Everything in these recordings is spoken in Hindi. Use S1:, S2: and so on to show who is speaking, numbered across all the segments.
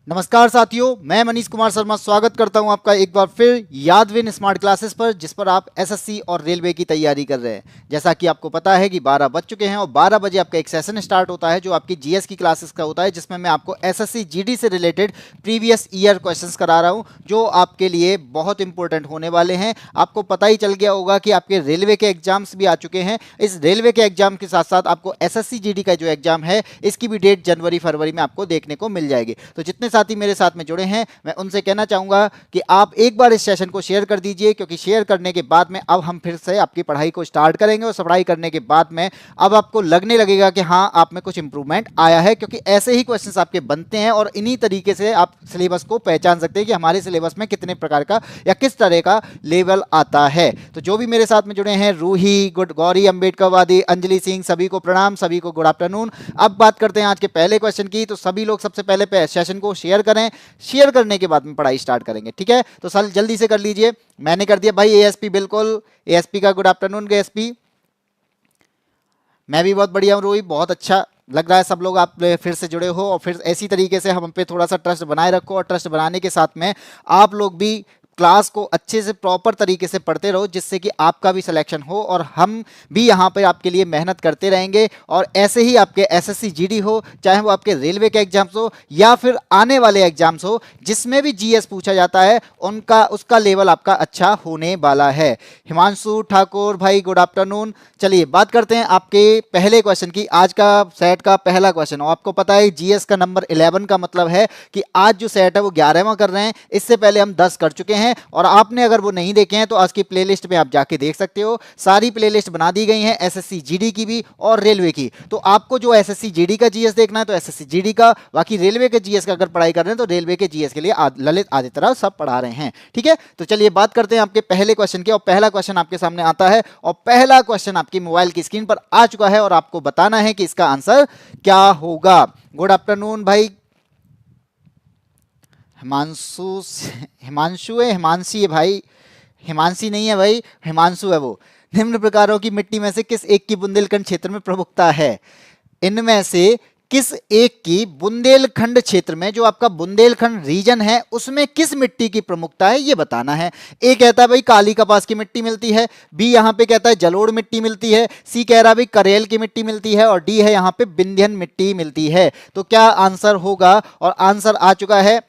S1: नमस्कार साथियों, मैं मनीष कुमार शर्मा स्वागत करता हूं आपका एक बार फिर यादविन स्मार्ट क्लासेस पर, जिस पर आप एसएससी और रेलवे की तैयारी कर रहे हैं। जैसा कि आपको पता है कि 12 बज चुके हैं और 12 बजे आपका एक सेशन स्टार्ट होता है जो आपकी जीएस की क्लासेस का होता है, जिसमें मैं आपको एसएससी जीडी से रिलेटेड प्रीवियस ईयर क्वेश्चंस करा रहा हूं जो आपके लिए बहुत इंपॉर्टेंट होने वाले हैं। आपको पता ही चल गया होगा कि आपके रेलवे के एग्जाम्स भी आ चुके हैं। इस रेलवे के एग्जाम के साथ साथ आपको एसएससी जीडी का जो एग्जाम है इसकी भी डेट जनवरी फरवरी में आपको देखने को मिल जाएगी। तो जितने साथी मेरे साथ में जुड़े हैं मैं उनसे कहना चाहूंगा कि आप एक बार इस सेशन को शेयर कर दीजिए, क्योंकि शेयर करने के बाद में अब हम फिर से आपकी पढ़ाई को स्टार्ट करेंगे और पढ़ाई करने के बाद में अब आपको लगने लगेगा कि हाँ, आप में कुछ इंप्रूवमेंट आया है, क्योंकि ऐसे ही क्वेश्चंस आपके बनते हैं और इन्हीं तरीके से आप सिलेबस को पहचान सकते हैं कि हमारे सिलेबस में कितने प्रकार का या किस तरह का लेवल आता है। तो जो भी मेरे साथ में जुड़े हैं, रूही, गुड, गौरी अम्बेडकरवादी, अंजलि सिंह, सभी को प्रणाम, सभी को गुड आफ्टरनून। अब बात करते हैं आज के पहले क्वेश्चन की। तो सभी लोग सबसे पहले सेशन को शेयर करें, शेयर करने के बाद में पढ़ाई स्टार्ट करेंगे, ठीक है? तो सर जल्दी से कर लीजिए। मैंने कर दिया भाई एएसपी, बिल्कुल एएसपी का गुड आफ्टरनून एएसपी। मैं भी बहुत बढ़िया हूँ रोही, बहुत अच्छा लग रहा है सब लोग आप फिर से जुड़े हो और फिर ऐसी तरीके से हम पे थोड़ा सा ट्रस्ट बनाए रखो और ट्रस्ट बनाने के साथ में आप लोग भी क्लास को अच्छे से प्रॉपर तरीके से पढ़ते रहो, जिससे कि आपका भी सिलेक्शन हो और हम भी यहाँ पर आपके लिए मेहनत करते रहेंगे। और ऐसे ही आपके एसएससी जीडी हो, चाहे वो आपके रेलवे के एग्जाम्स हो या फिर आने वाले एग्जाम्स हो जिसमें भी जीएस पूछा जाता है, उनका उसका लेवल आपका अच्छा होने वाला है। हिमांशु ठाकुर भाई गुड आफ्टरनून। चलिए बात करते हैं आपके पहले क्वेश्चन की। आज का सेट का पहला क्वेश्चन, और आपको पता है जीएस का नंबर 11 का मतलब है कि आज जो सेट है वो 11वां कर रहे हैं। इससे पहले हम 10 कर चुके हैं और आपने अगर वो नहीं देखे हैं तो आज की प्लेलिस्ट में आप जाके देख सकते हो। सारी प्लेलिस्ट बना दी गई हैं, एसएससी जीडी की भी और रेलवे की। तो आपको जो एसएससी जीडी का जीएस देखना है तो एसएससी जीडी का, बाकी रेलवे के जीएस का अगर पढ़ाई कर रहे हैं तो रेलवे के जीएस के लिए ललित आदित्य राव सब पढ़ा रहे हैं, ठीक है? तो चलिए बात करते हैं आपके पहले क्वेश्चन की। और पहला क्वेश्चन आपके सामने आता है और पहला क्वेश्चन आपकी मोबाइल की स्क्रीन पर आ चुका है और आपको बताना है कि इसका आंसर क्या होगा। गुड आफ्टरनून भाई हिमांशु, हिमांशु है, हिमांशी है भाई, हिमांशी नहीं है भाई, हिमांशु है वो। निम्न प्रकारों की मिट्टी में से किस एक की बुंदेलखंड क्षेत्र में प्रमुखता है? इनमें से किस एक की बुंदेलखंड क्षेत्र में, जो आपका बुंदेलखंड रीजन है, उसमें किस मिट्टी की प्रमुखता है ये बताना है। ए कहता है भाई काली कपास की मिट्टी मिलती है, बी यहाँ पे कहता है जलोढ़ मिट्टी मिलती है, सी कह रहा है भाई करेल की मिट्टी मिलती है और डी है यहाँ पे विंध्यन मिट्टी मिलती है। तो क्या आंसर होगा? और आंसर आ चुका है।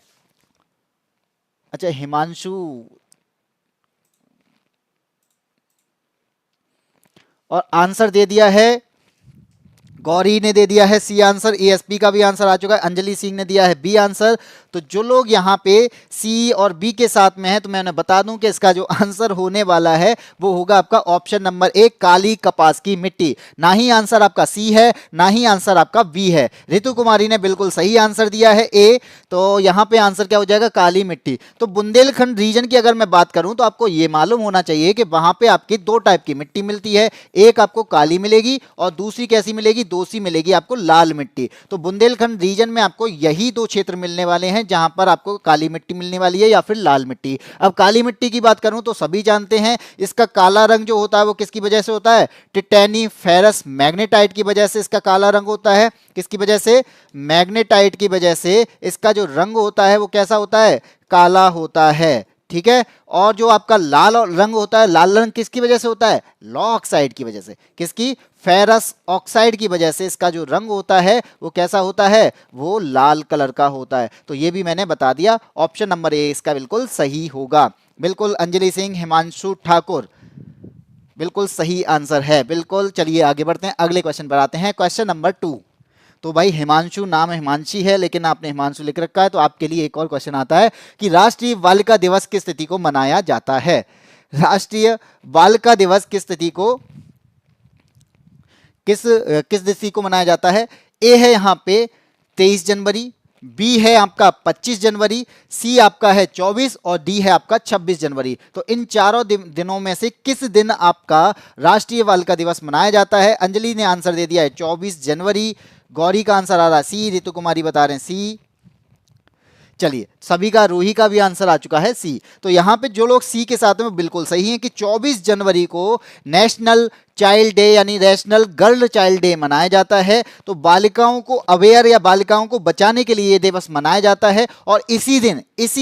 S1: अच्छा हिमांशु, और आंसर दे दिया है गौरी ने, दे दिया है सी आंसर। एएसपी का भी आंसर आ चुका है। अंजलि सिंह ने दिया है बी आंसर। तो जो लोग यहाँ पे सी और बी के साथ में है, तो मैं उन्हें बता दूं कि इसका जो आंसर होने वाला है वो होगा आपका ऑप्शन नंबर 1, काली कपास की मिट्टी। ना ही आंसर आपका सी है, ना ही आंसर आपका बी है। ऋतु कुमारी ने बिल्कुल सही आंसर दिया है ए। तो यहाँ पे आंसर क्या हो जाएगा? काली मिट्टी। तो बुंदेलखंड रीजन की अगर मैं बात करूं तो आपको ये मालूम होना चाहिए कि वहां पे आपकी दो टाइप की मिट्टी मिलती है, एक आपको काली मिलेगी और दूसरी कैसी मिलेगी? दोषी मिलेगी आपको लाल मिट्टी। तो बुंदेलखंड रीजन में आपको यही दो क्षेत्र मिलने वाले हैं जहां पर आपको काली मिट्टी मिलने वाली है या फिर लाल मिट्टी। अब काली मिट्टी की बात करूं तो सभी जानते हैं इसका काला रंग जो होता है वो किसकी वजह से होता है? टिटैनी फेरस मैग्नेटाइट की वजह से इसका काला रंग होता है। किसकी वजह से? मैग्नेटाइट की वजह से इसका जो रंग होता है वो कैसा होता है? काला होता है, ठीक है? और जो आपका लाल रंग होता है, लाल रंग किसकी वजह से होता है? लॉ ऑक्साइड की वजह से। किसकी? फेरस ऑक्साइड की वजह से इसका जो रंग होता है वो कैसा होता है? वो लाल कलर का होता है। तो ये भी मैंने बता दिया, ऑप्शन नंबर ए इसका बिल्कुल सही होगा। बिल्कुल अंजलि सिंह, हिमांशु ठाकुर, बिल्कुल सही आंसर है, बिल्कुल। चलिए आगे बढ़ते हैं, अगले क्वेश्चन पर आते हैं। Question number 2। तो भाई हिमांशु नाम हिमांशी है लेकिन आपने हिमांशु लिख रखा है, तो आपके लिए एक और क्वेश्चन आता है कि राष्ट्रीय बालिका दिवस किस तिथि को मनाया जाता है? राष्ट्रीय बालिका दिवस किस तिथि को, किस किस तिथि को मनाया जाता है? ए है यहाँ पे 23 जनवरी, बी है आपका 25 जनवरी, सी आपका है 24 और डी है आपका 26 जनवरी। तो इन चारों दिनों में से किस दिन आपका राष्ट्रीय बालिका दिवस मनाया जाता है? अंजलि ने आंसर दे दिया है 24 जनवरी। गौरी का आंसर आ रहा है सी। ऋतु कुमारी बता रहे हैं सी। चलिए, सभी का, रूही का भी आंसर आ चुका है सी। तो यहाँ पे जो लोग सी के साथ में बिल्कुल सही हैं कि 24 जनवरी को नेशनल चाइल्ड डे यानी नेशनल गर्ल चाइल्ड डे मनाया जाता है। तो बालिकाओं को अवेयर या बालिकाओं को बचाने के लिए ये दिवस मनाया जाता है। और इसी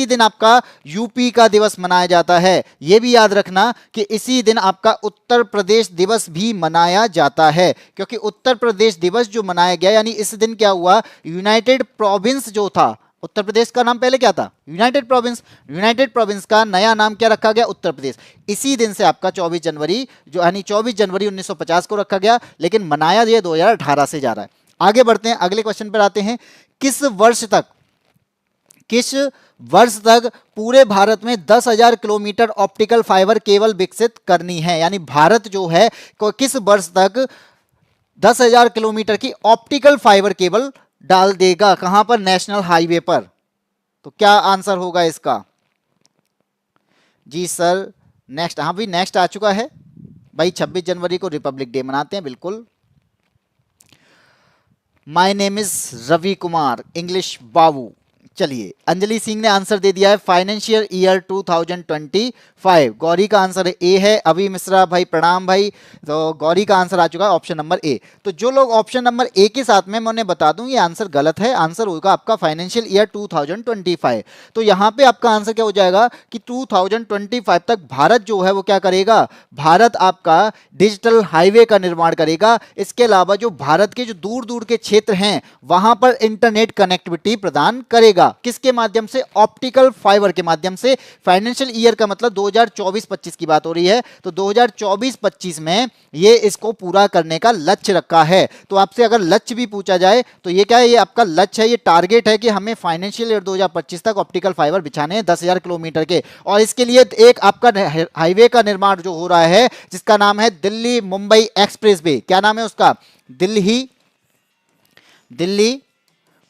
S1: दिन आपका यूपी का दिवस मनाया जाता है। ये भी याद रखना कि इसी दिन आपका उत्तर प्रदेश दिवस भी मनाया जाता है, क्योंकि उत्तर प्रदेश दिवस जो मनाया गया यानी इस दिन क्या हुआ, यूनाइटेड प्रोविंस जो था, उत्तर प्रदेश का नाम पहले क्या था, यूनाइटेड प्रोविंस, यूनाइटेड प्रोविंस का नया नाम क्या रखा गया, उत्तर प्रदेश। इसी दिन से आपका 24 जनवरी जो यानी 24 जनवरी 1950 को रखा गया, लेकिन मनाया ये 2018 से जा रहा है। आगे बढ़ते हैं, अगले क्वेश्चन पर आते हैं। किस वर्ष तक पूरे भारत में 10,000 किलोमीटर ऑप्टिकल फाइबर केबल विकसित करनी है, यानी भारत जो है किस वर्ष तक 10,000 किलोमीटर की ऑप्टिकल फाइबर केबल डाल देगा, कहां पर, नेशनल हाईवे पर। तो क्या आंसर होगा इसका? जी सर, नेक्स्ट, हाँ भी नेक्स्ट आ चुका है भाई, 26 जनवरी को रिपब्लिक डे मनाते हैं, बिल्कुल। My name is Ravi Kumar, English babu. चलिए, अंजलि सिंह ने आंसर दे दिया है फाइनेंशियल ईयर 2025। गौरी का आंसर ए है। अभी मिश्रा भाई प्रणाम भाई, तो गौरी का आंसर आ चुका है ऑप्शन नंबर ए। तो जो लोग ऑप्शन नंबर ए के साथ में, मैं उन्हें बता दूं ये आंसर गलत है, आंसर होगा आपका फाइनेंशियल ईयर 2025। तो यहाँ पे आपका आंसर क्या हो जाएगा कि 2025 तक भारत जो है वो क्या करेगा, भारत आपका डिजिटल हाईवे का निर्माण करेगा। इसके अलावा जो भारत के जो दूर दूर के क्षेत्र हैं वहां पर इंटरनेट कनेक्टिविटी प्रदान करेगा, किसके माध्यम से, ऑप्टिकल फाइबर के माध्यम से। फाइनेंशियल ईयर का मतलब 2024-25 की बात हो रही है, तो 2024-25 में ये इसको पूरा करने का लक्ष्य रखा है। तो आपसे अगर लक्ष्य भी पूछा जाए तो ये क्या है, ये आपका लक्ष्य है, ये टारगेट है कि हमें फाइनेंशियल ईयर 2025 तक ऑप्टिकल फाइबर बिछाने हैं 10,000 किलोमीटर के। और इसके लिए एक आपका हाईवे का निर्माण जो हो रहा है जिसका नाम है दिल्ली मुंबई एक्सप्रेस वे। क्या नाम है उसका, दिल्ली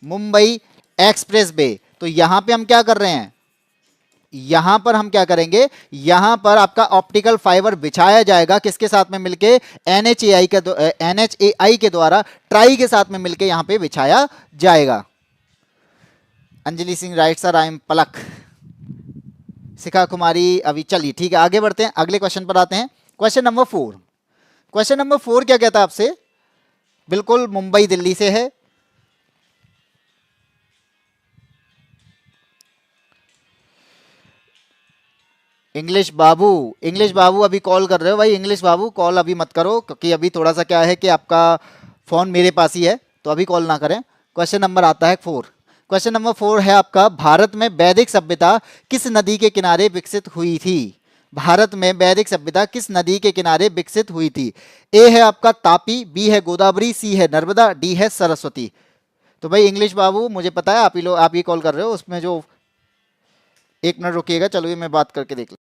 S1: मुंबई एक्सप्रेस वे। तो यहां पे हम क्या कर रहे हैं, यहां पर हम क्या करेंगे, यहां पर आपका ऑप्टिकल फाइबर बिछाया जाएगा, किसके साथ में मिलके, एनएचएआई के द्वारा, ट्राई के साथ में मिलके यहां पे बिछाया जाएगा। Anjali Singh right sir, I am Palak. Shikha Kumari अभी, चलिए ठीक है, आगे बढ़ते हैं, अगले क्वेश्चन पर आते हैं। Question number 4। क्वेश्चन नंबर 4 क्या कहता है आपसे, बिल्कुल मुंबई दिल्ली से है। इंग्लिश बाबू अभी कॉल कर रहे हो भाई, इंग्लिश बाबू कॉल अभी मत करो, क्योंकि अभी थोड़ा सा क्या है कि आपका फोन मेरे पास ही है, तो अभी कॉल ना करें। क्वेश्चन नंबर आता है 4। क्वेश्चन नंबर 4 है आपका, भारत में वैदिक सभ्यता किस नदी के किनारे विकसित हुई थी। भारत में वैदिक सभ्यता किस नदी के किनारे विकसित हुई थी। ए है आपका तापी, बी है गोदावरी, सी है नर्मदा, डी है सरस्वती। तो भाई इंग्लिश बाबू मुझे पता है आप ही कॉल कर रहे हो, उसमें जो, एक मिनट रुकिएगा, चलो ये मैं बात करके देख।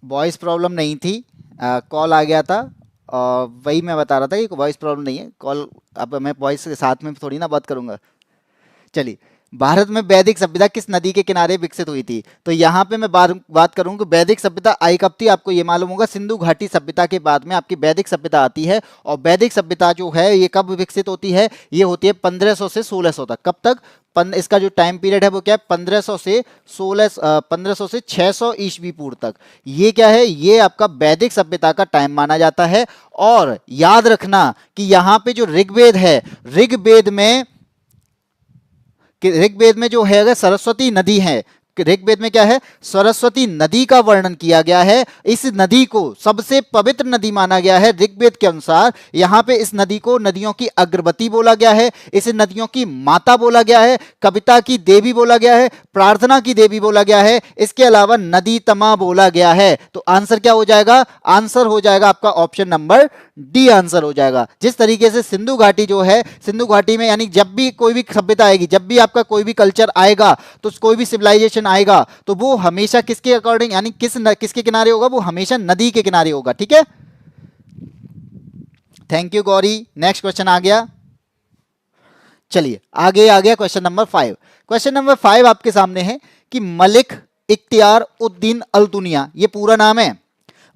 S1: वॉइस प्रॉब्लम नहीं थी, कॉल आ गया था। वही मैं बता रहा था कि वॉइस प्रॉब्लम नहीं है, कॉल, अब मैं वॉइस के साथ में थोड़ी ना बात करूंगा। चलिए, भारत में वैदिक सभ्यता किस नदी के किनारे विकसित हुई थी। तो यहाँ पे मैं बात करूँ कि वैदिक सभ्यता आई कब थी, आपको ये मालूम होगा, सिंधु घाटी सभ्यता के बाद में आपकी वैदिक सभ्यता आती है। और वैदिक सभ्यता जो है ये कब विकसित होती है, ये होती है 1500 से 1600 तक। कब तक, इसका जो टाइम पीरियड है वो क्या है, 1500 से 600 ईस्वी पूर्व तक। ये क्या है, ये आपका वैदिक सभ्यता का टाइम माना जाता है। और याद रखना कि यहाँ पे जो ऋग्वेद है, ऋग्वेद में कि ऋग्वेद में जो है अगर सरस्वती नदी है, ऋग्वेद में क्या है, सरस्वती नदी का वर्णन किया गया है। इस नदी को सबसे पवित्र नदी माना गया है ऋग्वेद के अनुसार। यहाँ पे इस नदी को नदियों की अग्रवती बोला गया है, इसे नदियों की माता बोला गया है, कविता की देवी बोला गया है, प्रार्थना की देवी बोला गया है, इसके अलावा नदी तमा बोला गया है। तो आंसर क्या हो जाएगा, आंसर हो जाएगा आपका ऑप्शन नंबर डी आंसर हो जाएगा। जिस तरीके से सिंधु घाटी जो है, सिंधु घाटी में यानी जब भी कोई भी सभ्यता आएगी, जब भी आपका कोई भी कल्चर आएगा, तो कोई भी सिविलाइजेशन आएगा, तो वो हमेशा किसके अकॉर्डिंग यानी किसके किनारे होगा, वो हमेशा नदी के किनारे होगा। ठीक है, thank you Gauri. Next question आ गया, चलिए आगे आ गया क्वेश्चन नंबर 5। क्वेश्चन नंबर 5 आपके सामने है कि मलिक इख्तियार उद्दीन अल्तुनिया, ये पूरा नाम है,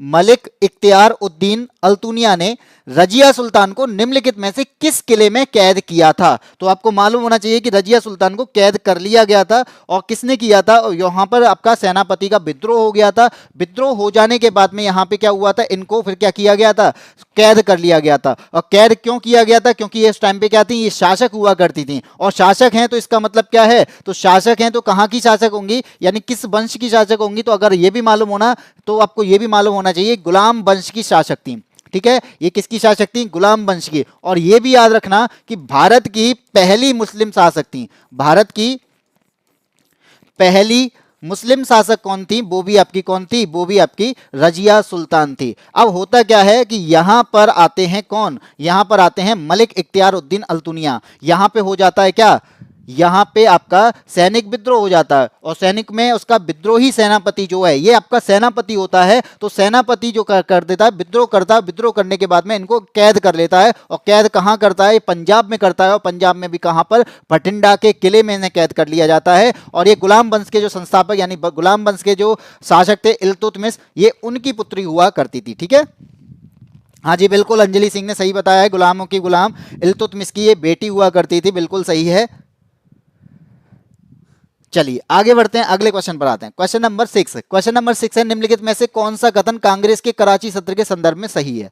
S1: मलिक इख्तियार उद्दीन अल्तुनिया ने रजिया सुल्तान को निम्नलिखित में से किस किले में कैद किया था। तो आपको मालूम होना चाहिए कि रजिया सुल्तान को कैद कर लिया गया था, और किसने किया था, और यहाँ पर आपका सेनापति का विद्रोह हो गया था। विद्रोह हो जाने के बाद में यहाँ पे क्या हुआ था, इनको फिर क्या किया गया था, कैद कर लिया गया था। और कैद क्यों किया गया था, क्योंकि इस टाइम पे क्या थी, ये शासक हुआ करती थी, और शासक हैं तो इसका मतलब क्या है, तो शासक हैं तो कहाँ की शासक होंगी, यानी किस वंश की शासक होंगी। तो अगर ये भी मालूम होना, तो आपको ये भी मालूम होना चाहिए गुलाम वंश की शासक थी। ठीक है, ये किसकी शासक थी, गुलाम वंश की। और ये भी याद रखना कि भारत की पहली मुस्लिम शासक थी, भारत की पहली मुस्लिम शासक कौन थी, वो भी आपकी कौन थी, वो भी आपकी रजिया सुल्तान थी। अब होता क्या है कि यहां पर आते हैं कौन, यहां पर आते हैं मलिक इख्तियार उद्दीन अल्तुनिया। यहां पे हो जाता है क्या, यहां पे आपका सैनिक विद्रोह हो जाता है, और सैनिक में उसका विद्रोही सेनापति जो है, ये आपका सेनापति होता है। तो सेनापति जो कर देता है, विद्रोह करता है, विद्रोह करने के बाद में इनको कैद कर लेता है। और कैद कहां करता है, पंजाब में करता है, और पंजाब में भी कहां पर, भटिंडा के किले में इन्हें कैद कर लिया जाता है। और ये गुलाम वंश के जो संस्थापक यानी गुलाम वंश के जो शासक थे इल्तुतमिश, ये उनकी पुत्री हुआ करती थी। ठीक है, हाँ जी बिल्कुल, अंजलि सिंह ने सही बताया है, गुलामों की गुलाम इल्तुतमिश की ये बेटी हुआ करती थी, बिल्कुल सही है। चलिए आगे बढ़ते हैं, अगले क्वेश्चन पर आते हैं। क्वेश्चन नंबर 6, क्वेश्चन नंबर 6 है, निम्नलिखित में से कौन सा कथन कांग्रेस के कराची सत्र के संदर्भ में सही है।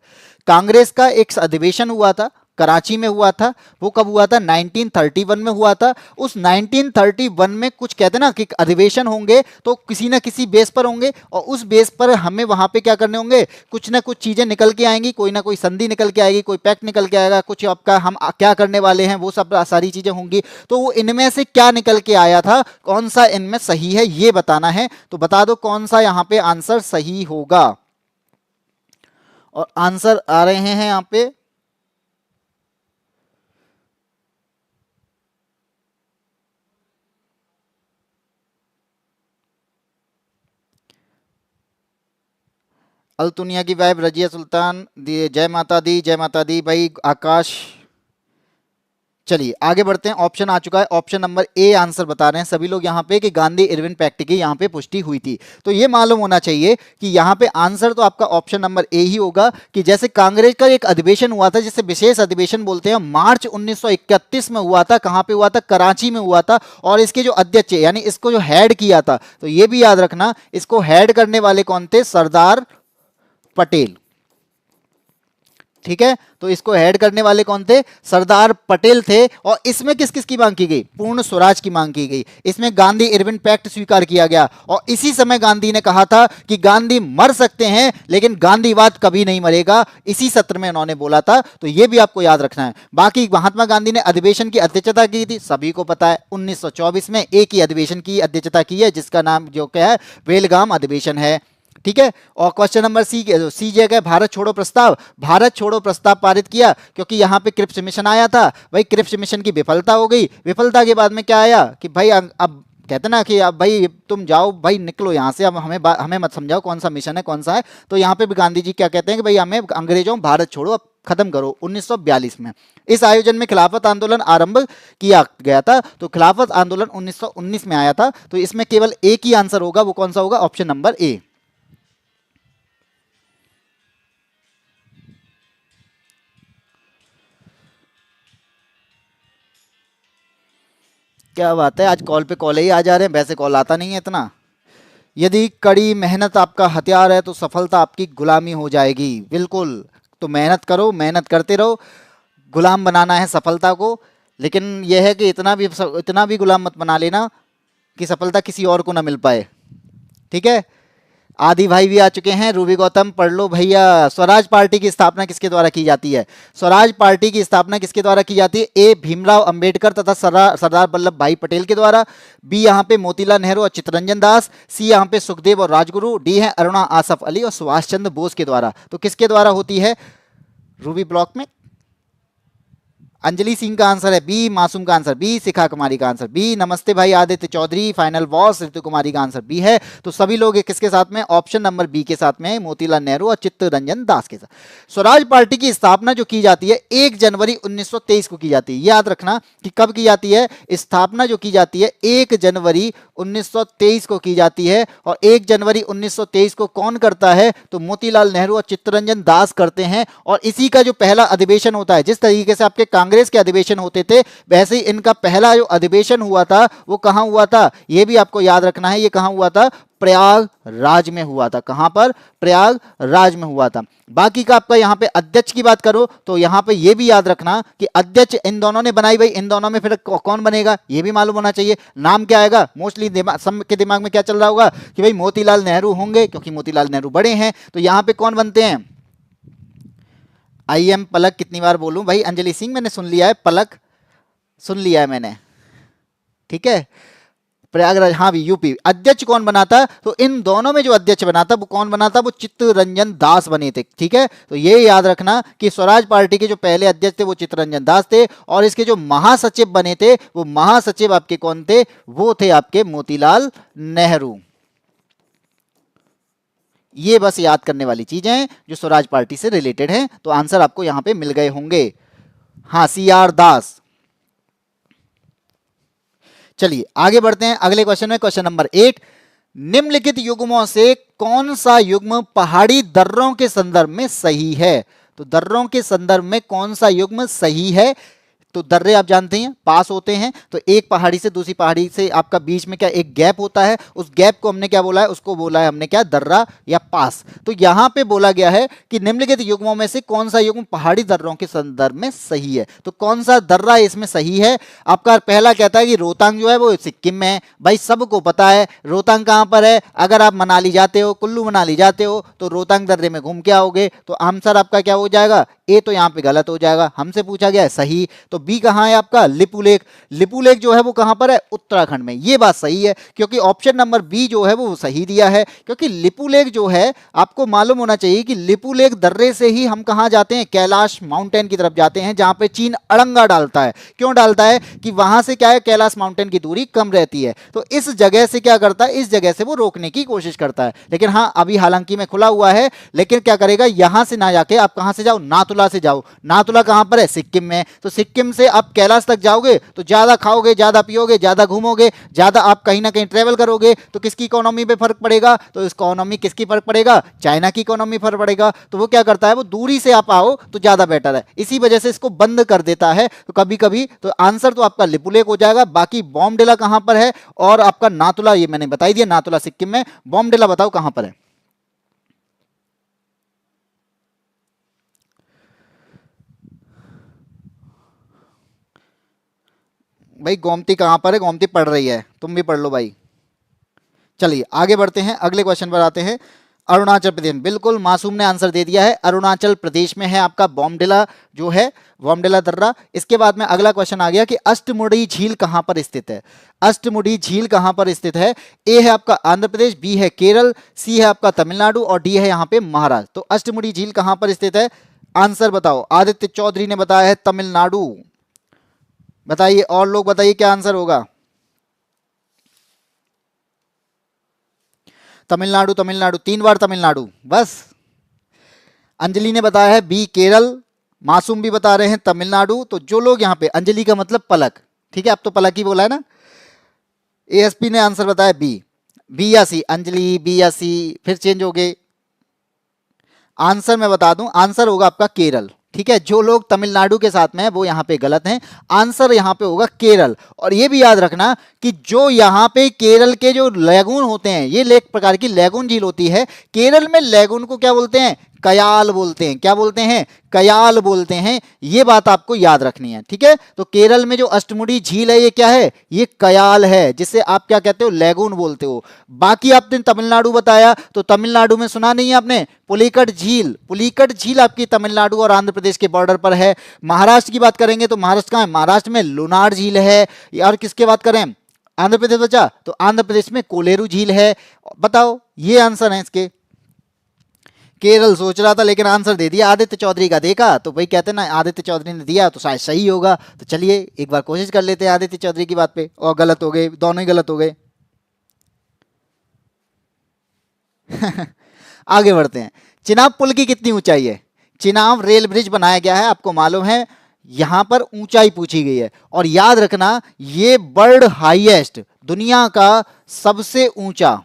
S1: कांग्रेस का एक अधिवेशन हुआ था, कराची में हुआ था, वो कब हुआ था, 1931 में हुआ था। उस 1931 में कुछ कहते हैं ना कि अधिवेशन होंगे तो किसी ना किसी बेस पर होंगे, और उस बेस पर हमें वहां पे क्या करने होंगे, कुछ ना कुछ चीजें निकल के आएंगी, कोई ना कोई संधि निकल के आएगी, कोई पैक्ट निकल के आएगा, कुछ आपका हम क्या करने वाले हैं वो सब सारी चीजें होंगी। तो वो इनमें से क्या निकल के आया था, कौन सा इनमें सही है ये बताना है। तो बता दो कौन सा यहाँ पे आंसर सही होगा, और आंसर आ रहे हैं यहाँ पे, अल्तुनिया की वाइफ रजिया सुल्तान, जय माता दी, जय माता दी भाई आकाश। चलिए आगे बढ़ते हैं, ऑप्शन आ चुका है, ऑप्शन नंबर ए आंसर बता रहे हैं सभी लोग यहाँ पे कि गांधी इरविन पैक्ट की यहाँ पे पुष्टि हुई थी। तो ये मालूम होना चाहिए कि यहाँ पे आंसर तो आपका ऑप्शन नंबर ए ही होगा, कि जैसे कांग्रेस का एक अधिवेशन हुआ था, जिसे विशेष अधिवेशन बोलते हैं, मार्च 1931 में हुआ था। कहाँ पे हुआ था, कराची में हुआ था। और इसके जो अध्यक्ष यानी इसको जो हेड किया था, तो ये भी याद रखना, इसको हेड करने वाले कौन थे, सरदार पटेल। ठीक है, तो इसको हेड करने वाले कौन थे, सरदार पटेल थे। और इसमें किस किस की मांग की गई, पूर्ण स्वराज की मांग की गई। इसमें गांधी इरविन पैक्ट स्वीकार किया गया, और इसी समय गांधी ने कहा था कि गांधी मर सकते हैं लेकिन गांधीवाद कभी नहीं मरेगा, इसी सत्र में उन्होंने बोला था। तो यह भी आपको याद रखना है। बाकी महात्मा गांधी ने अधिवेशन की अध्यक्षता की थी, सभी को पता है, 1924 में एक ही अधिवेशन की अध्यक्षता की है, जिसका नाम जो क्या है, बेलगाम अधिवेशन है। ठीक है, और क्वेश्चन नंबर सी जगह भारत छोड़ो प्रस्ताव, भारत छोड़ो प्रस्ताव पारित किया क्योंकि यहाँ पे क्रिप्स मिशन आया था। भाई क्रिप्स मिशन की विफलता हो गई, विफलता के बाद में क्या आया कि भाई अब कहते ना कि अब भाई तुम जाओ भाई, निकलो यहाँ से, अब हमें मत समझाओ कौन सा मिशन है कौन सा है। तो यहाँ पे भी गांधी जी क्या कहते हैं कि भाई हमें अंग्रेजों भारत छोड़ो अब खत्म करो। 1942 में इस आयोजन में खिलाफत आंदोलन आरंभ किया गया था। तो खिलाफत आंदोलन 1919 में आया था। तो इसमें केवल एक ही आंसर होगा, वो कौन सा होगा, ऑप्शन नंबर ए। क्या बात है, आज कॉल पे कॉल ही आ जा रहे हैं, वैसे कॉल आता नहीं है इतना। यदि कड़ी मेहनत आपका हथियार है तो सफलता आपकी गुलामी हो जाएगी। बिल्कुल, तो मेहनत करो, मेहनत करते रहो, गुलाम बनाना है सफलता को। लेकिन यह है कि इतना भी गुलाम मत बना लेना कि सफलता किसी और को ना मिल पाए। ठीक है, आदि भाई भी आ चुके हैं। रूबी गौतम पढ़ लो भैया। स्वराज पार्टी की स्थापना किसके द्वारा की जाती है? स्वराज पार्टी की स्थापना किसके द्वारा की जाती है? ए भीमराव अंबेडकर तथा सरदार वल्लभ भाई पटेल के द्वारा, बी यहाँ पे मोतीलाल नेहरू और चित्तरंजन दास, सी यहाँ पे सुखदेव और राजगुरु, डी है अरुणा आसफ अली और सुभाष चंद्र बोस के द्वारा। तो किसके द्वारा होती है रूबी ब्लॉक में? अंजलि सिंह का आंसर है बी, मासूम का आंसर बी, शिखा कुमारी का आंसर बी, नमस्ते भाई आदित्य चौधरी, फाइनल बॉस ऋतु कुमारी का आंसर बी है। तो सभी लोग किसके साथ में? ऑप्शन नंबर बी के साथ में, मोतीलाल नेहरू और चित्तरंजन दास के साथ। स्वराज पार्टी की स्थापना जो की जाती है 1 जनवरी 1923 को की जाती है। याद रखना कि कब की जाती है स्थापना, जो की जाती है 1 जनवरी 1923 को की जाती है। और 1 जनवरी 1923 को कौन करता है? तो मोतीलाल नेहरू और चित्तरंजन दास करते हैं। और इसी का जो पहला अधिवेशन होता है, जिस तरीके से आपके कांग्रेस के अधिवेशन होते थे वैसे ही इनका पहला जो अधिवेशन हुआ था वो कहां हुआ था? ये भी आपको याद रखना है। ये कहां हुआ था? प्रयागराज में हुआ था। कहां पर? प्रयागराज में हुआ था। बाकी का आपका यहाँ पे अध्यक्ष की बात करो तो यहाँ पे ये भी याद रखना कि अध्यक्ष इन दोनों ने बनाई। भाई इन दोनों में फिर कौन बनेगा ये भी मालूम होना चाहिए। नाम क्या आएगा? मोस्टली सबके दिमाग में क्या चल रहा होगा कि भाई मोतीलाल नेहरू होंगे, क्योंकि मोतीलाल नेहरू बड़े हैं। तो यहाँ पे कौन बनते हैं? आई एम पलक। कितनी बार बोलूं भाई? अंजलि सिंह मैंने सुन लिया है, पलक सुन लिया है मैंने। ठीक है, प्रयागराज, हाँ भी यूपी। अध्यक्ष कौन बना था? तो इन दोनों में जो अध्यक्ष बना था वो कौन बना था? वो चित्तरंजन दास बने थे। ठीक है, तो ये याद रखना कि स्वराज पार्टी के जो पहले अध्यक्ष थे वो चित्तरंजन दास थे, और इसके जो महासचिव बने थे वो महासचिव आपके कौन थे? वो थे आपके मोतीलाल नेहरू। ये बस याद करने वाली चीजें हैं जो स्वराज पार्टी से रिलेटेड हैं। तो आंसर आपको यहां पे मिल गए होंगे। हाँ, CR दास। चलिए आगे बढ़ते हैं अगले क्वेश्चन में। क्वेश्चन नंबर 8, निम्नलिखित युग्मों से कौन सा युग्म पहाड़ी दर्रों के संदर्भ में सही है? तो दर्रों के संदर्भ में कौन सा युग्म सही है? तो दर्रे आप जानते हैं पास होते हैं, तो एक पहाड़ी से दूसरी पहाड़ी से आपका बीच में क्या एक गैप होता है, उस गैप को हमने क्या बोला है? उसको बोला है हमने क्या? दर्रा या पास। तो यहां पे बोला गया है कि निम्नलिखित युग्मों में से कौन सा युग्म पहाड़ी दर्रों के संदर्भ में सही है। तो कौन सा दर्रा इसमें सही है? आपका पहला कहता है कि रोहतांग जो है वो सिक्किम में है। भाई सबको पता है रोहतांग कहां पर है। अगर आप मनाली जाते हो, कुल्लू मनाली जाते हो तो रोहतांग दर्रे में घूम के आओगे। तो आंसर आपका क्या हो जाएगा? ए तो यहां पे गलत हो जाएगा, हमसे पूछा गया है सही। तो बी कहां है आपका? लिपुलेख। लिपुलेख जो है वो कहां पर है? उत्तराखंड में। ये बात सही है क्योंकि ऑप्शन नंबर बी जो है वो सही दिया है। क्योंकि लिपुलेख जो है आपको मालूम होना चाहिए कि लिपुलेख दर्रे से ही हम कहां जाते हैं? कैलाश माउंटेन की तरफ जाते हैं, जहां पे चीन अड़ंगा डालता है। क्यों डालता है? कि वहां से क्या है, कैलाश माउंटेन की दूरी कम रहती है। तो इस जगह से क्या करता है? इस जगह से वो रोकने की कोशिश करता है। लेकिन हां अभी हालांकि में खुला हुआ है, लेकिन क्या करेगा? यहां से ना जाके आप कहां से जाओ? नाथुला से जाओ। नाथुला कहां पर है? सिक्किम में। तो सिक्किम से आप कैलाश तक जाओगे तो ज्यादा खाओगे, ज्यादा पियोगे, ज्यादा घूमोगे, ज्यादा आप कहीं ना कहीं ट्रेवल करोगे, तो किसकी इकोनॉमी पे फर्क पड़ेगा? तो इकोनॉमी किसकी फर्क पड़ेगा? चाइना की इकोनॉमी फर्क पड़ेगा। तो वो क्या करता है? वो दूरी से आप आओ तो ज्यादा बेटर है, इसी वजह से इसको बंद कर देता है। तो कभी कभी तो आंसर तो आपका लिपुलेख हो जाएगा। बाकी बॉमडिला कहां पर है और आपका नाथुला, ये मैंने बता दिया, नाथुला सिक्किम में। बॉमडिला बताओ कहां पर है? भाई गोमती कहां पर है? गोमती पढ़ रही है, तुम भी पढ़ लो भाई। चलिए आगे बढ़ते हैं, अगले क्वेश्चन पर आते हैं। अरुणाचल प्रदेश, बिल्कुल मासूम ने आंसर दे दिया है। अरुणाचल प्रदेश में है आपका बॉमडिला जो है, बॉमडिला दर्रा। इसके बाद में अगला क्वेश्चन आ गया कि अष्टमुड़ी झील कहां पर स्थित है? अष्टमुड़ी झील कहां पर स्थित है? ए है आपका आंध्र प्रदेश, बी है केरल, सी है आपका तमिलनाडु और डी है यहां पे महाराष्ट्र। तो अष्टमुड़ी झील कहां पर स्थित है? आंसर बताओ। आदित्य चौधरी ने बताया है तमिलनाडु। बताइए और लोग बताइए क्या आंसर होगा? तमिलनाडु, तमिलनाडु, 3 बार तमिलनाडु बस। अंजलि ने बताया है बी केरल, मासूम भी बता रहे हैं तमिलनाडु। तो जो लोग यहाँ पे, अंजलि का मतलब पलक, ठीक है, अब तो पलक ही बोला है ना। एएसपी ने आंसर बताया बी। बी या सी? अंजलि बी या सी, फिर चेंज हो गए। आंसर मैं बता दूं, आंसर होगा आपका केरल। ठीक है, जो लोग तमिलनाडु के साथ में है वो यहाँ पे गलत हैं। आंसर यहाँ पे होगा केरल। और ये भी याद रखना कि जो यहाँ पे केरल के जो लैगून होते हैं, ये एक प्रकार की लैगून झील होती है। केरल में लैगून को क्या बोलते हैं? कयाल बोलते हैं। क्या बोलते हैं? कयाल बोलते हैं। ये बात आपको याद रखनी है, ठीक है। तो केरल में जो अष्टमुडी झील है ये क्या है? ये कयाल है, जिसे आप क्या कहते हो? लैगून बोलते हो। बाकी आपने तमिलनाडु बताया, तो तमिलनाडु में सुना नहीं है आपने? पुलिकट झील। पुलिकट झील आपकी तमिलनाडु और आंध्र प्रदेश के बॉर्डर पर है। महाराष्ट्र की बात करेंगे तो महाराष्ट्र कहाँ है? महाराष्ट्र में लुनार झील है। और किसके बात करें? आंध्र प्रदेश बचा, तो आंध्र प्रदेश में कोलेरू झील है। बताओ, ये आंसर है इसके। केरल सोच रहा था लेकिन आंसर दे दिया आदित्य चौधरी का। देखा तो भाई, कहते ना आदित्य चौधरी ने दिया तो शायद सही होगा। तो चलिए एक बार कोशिश कर लेते हैं आदित्य चौधरी की बात पे, और गलत हो गए, दोनों ही गलत हो गए। आगे बढ़ते हैं। चिनाब पुल की कितनी ऊंचाई है? चिनाब रेल ब्रिज बनाया गया है, आपको मालूम है। यहां पर ऊंचाई पूछी गई है, और याद रखना ये वर्ल्ड हाईएस्ट, दुनिया का सबसे ऊंचा,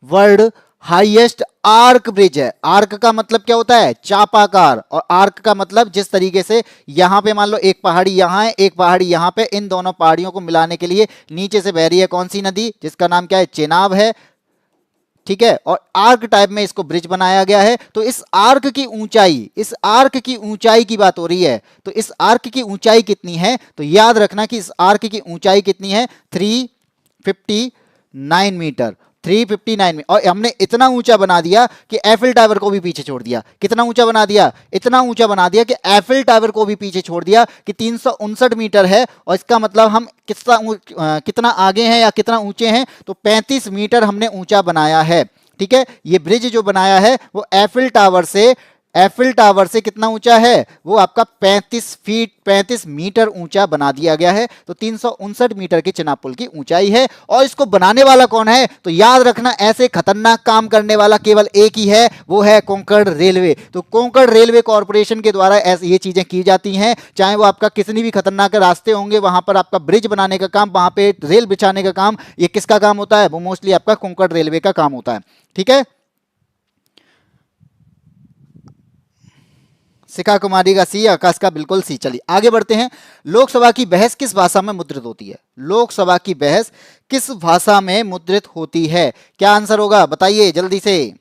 S1: वर्ल्ड हाईएस्ट आर्क ब्रिज है। आर्क का मतलब क्या होता है? चापाकार। और आर्क का मतलब जिस तरीके से यहां पे मान लो एक पहाड़ी यहां है, एक पहाड़ी यहां पे, इन दोनों पहाड़ियों को मिलाने के लिए नीचे से बह रही है कौन सी नदी? जिसका नाम क्या है? चेनाब है, ठीक है। और आर्क टाइप में इसको ब्रिज बनाया गया है। तो इस आर्क की ऊंचाई, इस आर्क की ऊंचाई की बात हो रही है। तो इस आर्क की ऊंचाई कितनी है? तो याद रखना कि इस आर्क की ऊंचाई कितनी है? 359 मीटर। 359 में, और हमने इतना ऊंचा बना दिया कि एफिल टावर को भी पीछे छोड़ दिया। कितना ऊंचा बना दिया? इतना ऊंचा बना दिया कि एफिल टावर को भी पीछे छोड़ दिया, कि 359 मीटर है। और इसका मतलब हम कितना आगे हैं या कितना ऊंचे हैं? तो 35 मीटर हमने ऊंचा बनाया है, ठीक है। ये ब्रिज जो बनाया है वो एफिल टावर से कितना ऊंचा है? वो आपका 35 मीटर ऊंचा बना दिया गया है। तो 359 मीटर के चिनाब पुल की ऊंचाई है। और इसको बनाने वाला कौन है? तो याद रखना ऐसे खतरनाक काम करने वाला केवल एक ही है, वो है कोंकण रेलवे। तो कोंकण रेलवे कॉर्पोरेशन के द्वारा ऐसी ये चीजें की जाती हैं। चाहे वो आपका कितनी भी खतरनाक रास्ते होंगे, वहां पर आपका ब्रिज बनाने का काम, वहां पे रेल बिछाने का काम, ये किसका काम होता है? वो मोस्टली आपका कोंकण रेलवे का काम होता है, ठीक है। शिखा कुमारी का सी, आकाश का बिल्कुल सी। चलिए आगे बढ़ते हैं। लोकसभा की बहस किस भाषा में मुद्रित होती है? लोकसभा की बहस किस भाषा में मुद्रित होती है? क्या आंसर होगा? बताइए जल्दी से।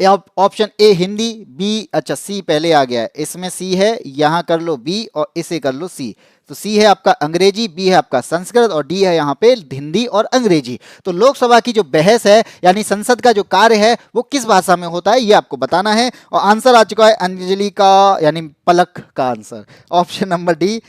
S1: ऑप्शन ए हिंदी, बी, अच्छा सी पहले आ गया है, इसमें सी है, यहां कर लो बी और इसे कर लो सी। तो सी है आपका अंग्रेजी, बी है आपका संस्कृत, और डी है यहाँ पे हिंदी और अंग्रेजी। तो लोकसभा की जो बहस है यानी संसद का जो कार्य है वो किस भाषा में होता है, ये आपको बताना है। और आंसर आ चुका है अंजलि का, यानी पलक का answer, option number D.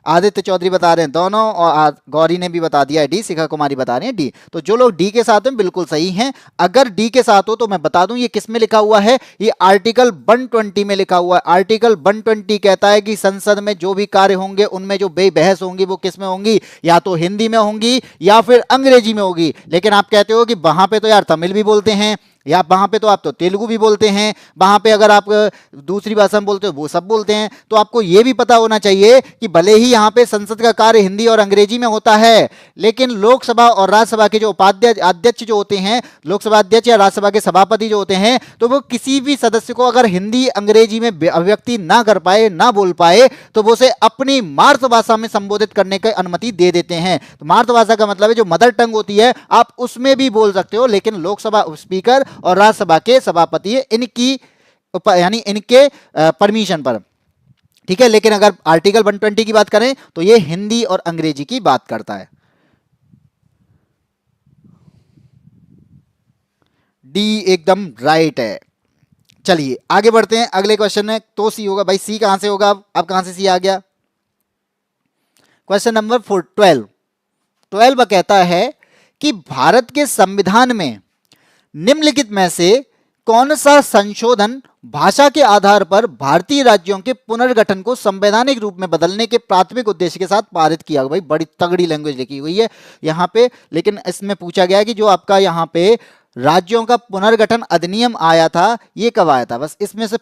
S1: Aditya Chaudhary बता रहे हैं दोनों, और गौरी ने भी बता दिया है डी, शिखा कुमारी बता रहे हैं डी। तो जो लोग डी के साथ हैं बिल्कुल सही हैं। अगर डी के साथ हो तो मैं बता दूं ये किस में लिखा हुआ है? ये आर्टिकल 120 में लिखा हुआ है। आर्टिकल 120 कहता है कि संसद में जो भी कार्य होंगे उनमें जो बहस होंगी वो किस में होंगी? या तो हिंदी में होंगी या फिर अंग्रेजी में होगी। लेकिन आप कहते हो कि वहां पे तो यार तमिल भी बोलते हैं, या वहां पे तो आप तो तेलुगु भी बोलते हैं, वहां पे अगर आप दूसरी भाषा में बोलते हो वो सब बोलते हैं। तो आपको ये भी पता होना चाहिए कि भले ही यहाँ पे संसद का कार्य हिंदी और अंग्रेजी में होता है, लेकिन लोकसभा और राज्यसभा के जो उपाध्यक्ष अध्यक्ष जो होते हैं, लोकसभा अध्यक्ष या राज्यसभा के सभापति जो होते हैं, तो वो किसी भी सदस्य को अगर हिंदी अंग्रेजी में अभिव्यक्ति ना कर पाए, ना बोल पाए, तो वो उसे अपनी मातृभाषा में संबोधित करने की अनुमति दे देते हैं। तो मातृभाषा का मतलब है जो मदर टंग होती है, आप उसमें भी बोल सकते हो, लेकिन लोकसभा स्पीकर और राज्यसभा के सभापति इनकी यानी इनके परमिशन पर, ठीक है। लेकिन अगर आर्टिकल 120 की बात करें तो ये हिंदी और अंग्रेजी की बात करता है। डी एकदम राइट है। चलिए आगे बढ़ते हैं, अगले क्वेश्चन में तो सी होगा भाई, सी कहां से होगा? अब कहां से सी आ गया? क्वेश्चन नंबर 12 कहता है कि भारत के संविधान में निम्नलिखित में से कौन सा संशोधन भाषा के आधार पर भारतीय राज्यों के पुनर्गठन को संवैधानिक रूप में बदलने के प्राथमिक उद्देश्य के साथ पारित किया? भाई बड़ी तगड़ी लैंग्वेज लिखी हुई है यहाँ पे। लेकिन इसमें पूछा गया है कि जो आपका यहाँ पे राज्यों का पुनर्गठन अधिनियम आया था, ये कब आया था? बस इसमें से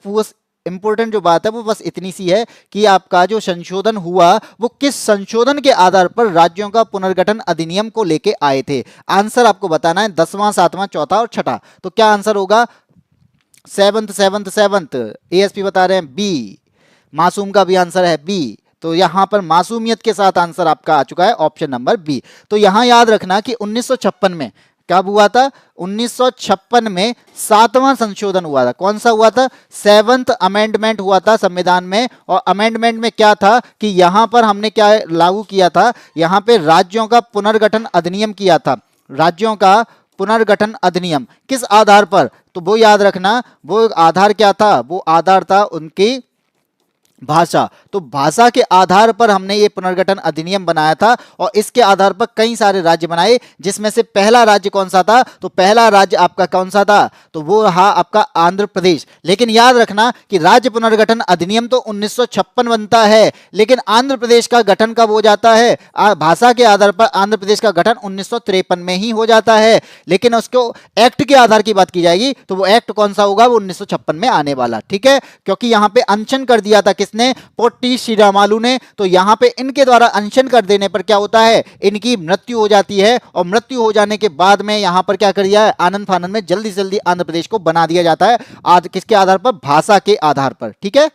S1: इंपॉर्टेंट जो बात है वो बस इतनी सी है कि आपका जो संशोधन हुआ वो किस संशोधन के आधार पर राज्यों का पुनर्गठन अधिनियम को लेके आए थे। आंसर आपको बताना है 10वां, 7वां, चौथा और छठा। तो क्या आंसर होगा? सेवंथ एएसपी बता रहे हैं बी। मासूम का भी आंसर है बी। तो यहां पर मासूमियत के साथ आंसर आपका आ चुका है ऑप्शन नंबर बी। तो यहां याद रखना कि 1956 में कब हुआ था? 1956 में 7वां संशोधन हुआ था। कौन सा हुआ था? 7th अमेंडमेंट हुआ था संविधान में। और अमेंडमेंट में क्या था कि यहां पर हमने क्या लागू किया था? यहां पे राज्यों का पुनर्गठन अधिनियम किया था। राज्यों का पुनर्गठन अधिनियम किस आधार पर? तो वो याद रखना, वो आधार क्या था? वो आधार था उनकी भाषा। तो भाषा के आधार पर हमने ये पुनर्गठन अधिनियम बनाया था और इसके आधार पर कई सारे राज्य बनाए, जिसमें से पहला राज्य कौन सा था? तो पहला राज्य आपका कौन सा था? तो वो रहा आपका आंध्र प्रदेश। लेकिन याद रखना कि राज्य पुनर्गठन अधिनियम तो 1956 बनता है, लेकिन आंध्र प्रदेश का गठन कब हो जाता है? भाषा के आधार पर आंध्र प्रदेश का गठन 1953 में ही हो जाता है। लेकिन उसको एक्ट के आधार की बात की जाएगी तो वो एक्ट कौन सा होगा? वो 1956 में आने वाला। ठीक है, क्योंकि यहां पे अनशन कर दिया था किसने? पोट्टी श्रीरामालू ने। तो यहां पे इनके द्वारा अनशन कर देने पर क्या होता है? इनकी मृत्यु हो जाती है और मृत्यु हो जाने के बाद में यहां पर क्या कर दिया है? आनंद फानंद में जल्दी से जल्दी आंध्र प्रदेश को बना दिया जाता है। आज किसके आधार पर? भाषा के आधार पर। ठीक है,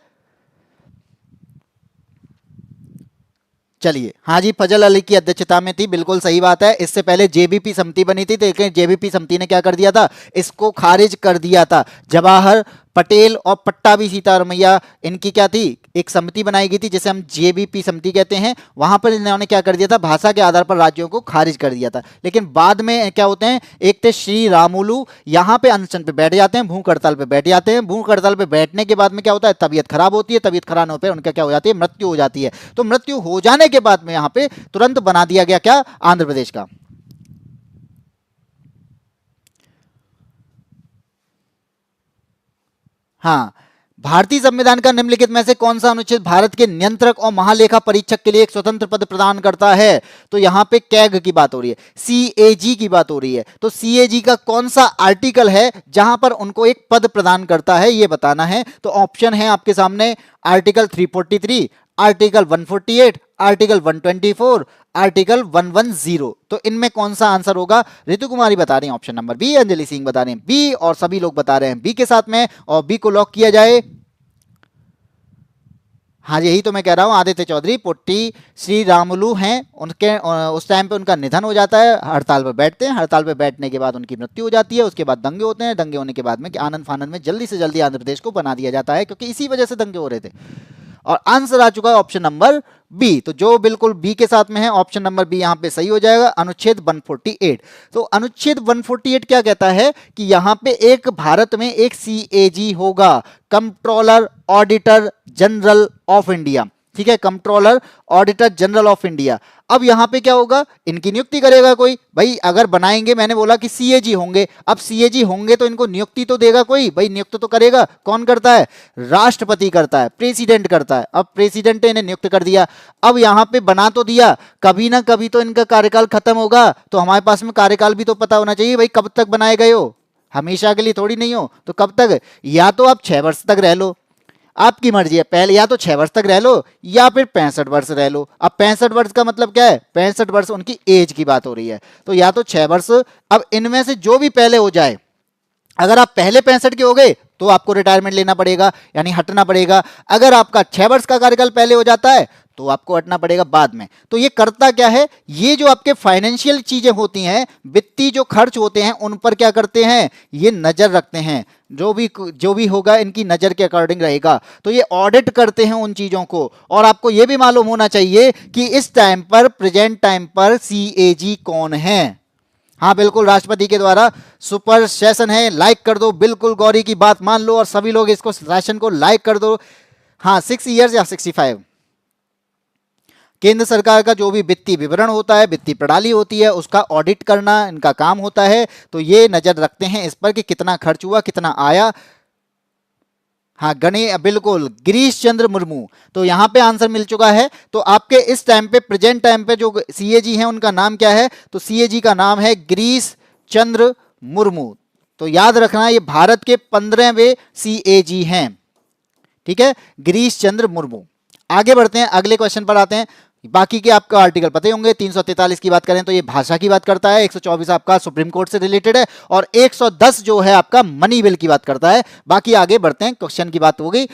S1: चलिए। हाँ जी, फजल अली की अध्यक्षता में थी, बिल्कुल सही बात है। इससे पहले जेबीपी समिति बनी थी, लेकिन जेबीपी समिति ने क्या कर दिया था? इसको खारिज कर दिया था। जवाहर पटेल और पट्टाभी सीतारमैया, इनकी क्या थी? एक समिति बनाई गई थी जिसे हम जेबीपी समिति कहते हैं। वहां पर इन्होंने क्या कर दिया था? भाषा के आधार पर राज्यों को खारिज कर दिया था। लेकिन बाद में क्या होते हैं? एक थे श्री रामुलू, यहाँ पे अनशन पे बैठ जाते हैं, भूख हड़ताल पे बैठ जाते हैं। भूख हड़ताल पे बैठने के बाद में क्या होता है? तबीयत खराब होती है। तबीयत खराब होने पर उनका क्या हो जाती है? मृत्यु हो जाती है। तो मृत्यु हो जाने के बाद में यहाँ पे तुरंत बना दिया गया क्या? आंध्र प्रदेश का। हाँ, भारतीय संविधान का निम्नलिखित में से कौन सा अनुच्छेद भारत के नियंत्रक और महालेखा परीक्षक के लिए एक स्वतंत्र पद प्रदान करता है? तो यहाँ पे कैग की बात हो रही है, सीएजी की बात हो रही है। तो सीएजी का कौन सा आर्टिकल है जहां पर उनको एक पद प्रदान करता है, ये बताना है। तो ऑप्शन है आपके सामने, आर्टिकल 343, आर्टिकल 148, आर्टिकल 124, आर्टिकल 110। तो इनमें कौन सा आंसर होगा? ऋतु कुमारी बता रही हैं option number B, Anjali Singh बता रहे हैं बी, और सभी लोग बता रहे हैं बी के साथ में, और बी को लॉक किया जाए। हाँ, यही तो मैं कह रहा हूँ। आदित्य चौधरी पोट्टी श्री रामुलू हैं, उनके उस टाइम पे उनका निधन हो जाता है। हड़ताल पर बैठते हैं, हड़ताल पर बैठने के बाद उनकी मृत्यु हो जाती है। उसके बाद दंगे होते हैं, दंगे होने के बाद में आनंद फानंद में जल्दी से जल्दी आंध्र प्रदेश को बना दिया जाता है, क्योंकि इसी वजह से दंगे हो रहे थे। और आंसर आ चुका है ऑप्शन नंबर बी। तो जो बिल्कुल बी के साथ में है, ऑप्शन नंबर बी यहां पे सही हो जाएगा, अनुच्छेद 148। तो अनुच्छेद 148 क्या कहता है कि यहां पे एक भारत में एक सीएजी होगा, controller auditor general of India. ठीक है, controller auditor general of India. अब यहां पे क्या होगा? इनकी नियुक्ति करेगा कोई। भाई अगर बनाएंगे, मैंने बोला कि सीएजी होंगे, अब सीएजी होंगे तो इनको नियुक्ति तो देगा कोई, भाई नियुक्त तो करेगा। कौन करता है? राष्ट्रपति करता है, प्रेसिडेंट करता है। अब प्रेसिडेंट ने इन्हें नियुक्त कर दिया। अब यहां पे बना तो दिया, कभी ना कभी तो इनका कार्यकाल खत्म होगा। तो हमारे पास में कार्यकाल भी तो पता होना चाहिए, भाई कब तक बनाए गए हो, हमेशा के लिए थोड़ी नहीं हो। तो कब तक? या तो आप 6 वर्ष तक रह लो, आपकी मर्जी है। पहले या तो 6 वर्ष तक रह लो या फिर 65 वर्ष रह लो। अब 65 वर्ष का मतलब क्या है? 65 वर्ष उनकी एज की बात हो रही है। तो या तो 6 वर्ष, अब इनमें से जो भी पहले हो जाए, अगर आप पहले 65 के हो गए तो आपको रिटायरमेंट लेना पड़ेगा, यानी हटना पड़ेगा। अगर आपका 6 वर्ष का कार्यकाल पहले हो जाता है तो आपको हटना पड़ेगा बाद में। तो ये करता क्या है? ये जो आपके फाइनेंशियल चीजें होती हैं, वित्तीय जो खर्च होते हैं, उन पर क्या करते हैं? ये नजर रखते हैं। जो भी होगा इनकी नजर के अकॉर्डिंग रहेगा। तो ये ऑडिट करते हैं उन चीजों को। और आपको ये भी मालूम होना चाहिए कि इस टाइम पर, प्रेजेंट टाइम पर सीएजी कौन है। हाँ बिल्कुल, राष्ट्रपति के द्वारा सुपर सेशन है। लाइक कर दो, बिल्कुल गौरी की बात मान लो और सभी लोग इसको सेशन को लाइक कर दो। हाँ, 6 ईयर्स या 65। केंद्र सरकार का जो भी वित्तीय विवरण होता है, वित्तीय प्रणाली होती है, उसका ऑडिट करना इनका काम होता है। तो ये नजर रखते हैं इस पर कि कितना खर्च हुआ, कितना आया। हाँ, बिल्कुल, गिरीश चंद्र मुर्मू। तो यहां पे आंसर मिल चुका है। तो आपके इस टाइम पे, प्रेजेंट टाइम पे जो सीएजी हैं उनका नाम क्या है? तो सीएजी का नाम है गिरीश चंद्र मुर्मू। तो याद रखना, ये भारत के 15वें सीएजी हैं। ठीक है, गिरीश चंद्र मुर्मू। आगे बढ़ते हैं, अगले क्वेश्चन पर आते हैं। बाकी के आपका आर्टिकल पते होंगे। 343 की बात करें तो ये भाषा की बात करता है, 124 आपका सुप्रीम कोर्ट से रिलेटेड है, और 110 जो है आपका मनी बिल की बात करता है। बाकी आगे बढ़ते हैं, क्वेश्चन की बात हो गई।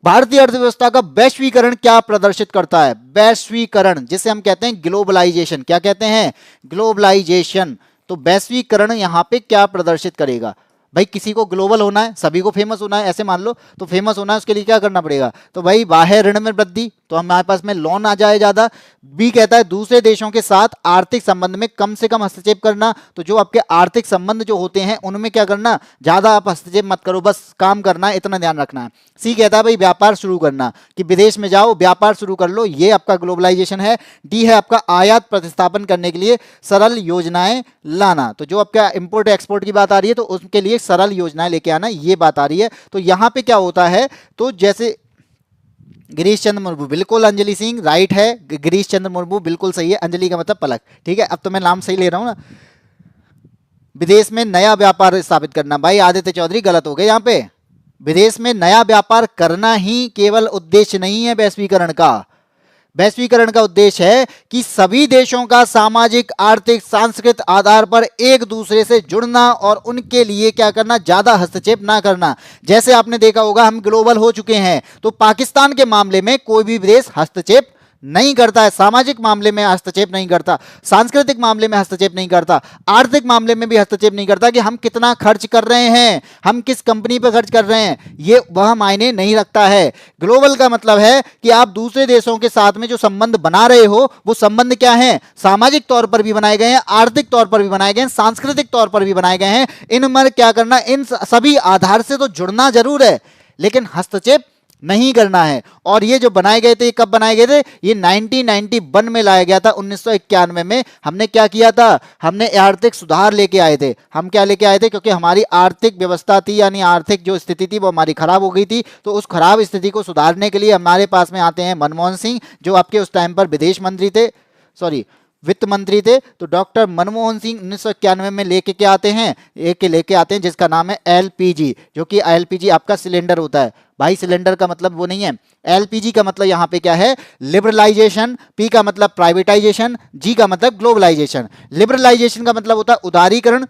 S1: भारतीय अर्थव्यवस्था का वैश्वीकरण क्या प्रदर्शित करता है? वैश्वीकरण जिसे हम कहते हैं ग्लोबलाइजेशन। क्या कहते हैं? ग्लोबलाइजेशन। तो वैश्वीकरण यहाँ पे क्या प्रदर्शित करेगा? भाई किसी को ग्लोबल होना है, सभी को फेमस होना है, ऐसे मान लो, तो फेमस होना है उसके लिए क्या करना पड़ेगा? तो भाई बाह्य ऋण में वृद्धि, तो हमारे पास में लोन आ जाए ज्यादा। बी कहता है दूसरे देशों के साथ आर्थिक संबंध में कम से कम हस्तक्षेप करना, तो जो आपके आर्थिक संबंध जो होते हैं उनमें क्या करना, ज्यादा आप हस्तक्षेप मत करो, बस काम करना है, इतना ध्यान रखना है। सी कहता है भाई व्यापार शुरू करना, कि विदेश में जाओ व्यापार शुरू कर लो, ये आपका ग्लोबलाइजेशन है। डी है आपका आयात प्रतिस्थापन करने के लिए सरल योजनाएं लाना, तो जो आपका इंपोर्ट एक्सपोर्ट की बात आ रही है तो उसके लिए सरल योजनाएं लेके आना, ये बात आ रही है। तो यहां पे क्या होता है, तो जैसे गिरीश चंद्र मुर्मू, बिल्कुल अंजलि सिंह राइट है, गिरीश चंद्र मुर्मू बिल्कुल सही है, अंजलि का मतलब पलक, ठीक है। अब तो मैं नाम सही ले रहा हूं ना। विदेश में नया व्यापार स्थापित करना, भाई आदित्य चौधरी गलत हो गए यहाँ पे। विदेश में नया व्यापार करना ही केवल उद्देश्य नहीं है वैश्वीकरण का। वैश्वीकरण का उद्देश्य है कि सभी देशों का सामाजिक, आर्थिक, सांस्कृतिक आधार पर एक दूसरे से जुड़ना और उनके लिए क्या करना, ज्यादा हस्तक्षेप ना करना। जैसे आपने देखा होगा हम ग्लोबल हो चुके हैं, तो पाकिस्तान के मामले में कोई भी देश हस्तक्षेप नहीं करता है, सामाजिक मामले में हस्तक्षेप नहीं करता, सांस्कृतिक मामले में हस्तक्षेप नहीं करता, आर्थिक मामले में भी हस्तक्षेप नहीं करता कि हम कितना खर्च कर रहे हैं, हम किस कंपनी पर खर्च कर रहे हैं, ये वह मायने नहीं रखता है। ग्लोबल का मतलब है कि आप दूसरे देशों के साथ में जो संबंध बना रहे हो वो संबंध क्या है, सामाजिक तौर पर भी बनाए गए हैं, आर्थिक तौर पर भी बनाए गए हैं, सांस्कृतिक तौर पर भी बनाए गए हैं। इनमें क्या करना, इन सभी आधार से तो जुड़ना जरूर है लेकिन हस्तक्षेप नहीं करना है। और ये जो बनाए गए थे, ये कब बनाए गए थे, ये 1991 में लाया गया था। 1991 में हमने क्या किया था, हमने आर्थिक सुधार लेके आए थे। हम क्या लेके आए थे, क्योंकि हमारी आर्थिक व्यवस्था थी, यानी आर्थिक जो स्थिति थी वो हमारी खराब हो गई थी, तो उस खराब स्थिति को सुधारने के लिए हमारे पास में आते हैं मनमोहन सिंह, जो आपके उस टाइम पर विदेश मंत्री थे, सॉरी वित्त मंत्री थे। तो डॉक्टर मनमोहन सिंह 1991 में लेके क्या आते हैं, एक लेके आते हैं जिसका नाम है एलपीजी, जो कि एलपीजी आपका सिलेंडर होता है। भाई सिलेंडर का मतलब वो नहीं है, एलपीजी का मतलब यहाँ पे क्या है, लिबरलाइजेशन, पी का मतलब प्राइवेटाइजेशन, जी का मतलब ग्लोबलाइजेशन। लिबरलाइजेशन का मतलब होता है उदारीकरण,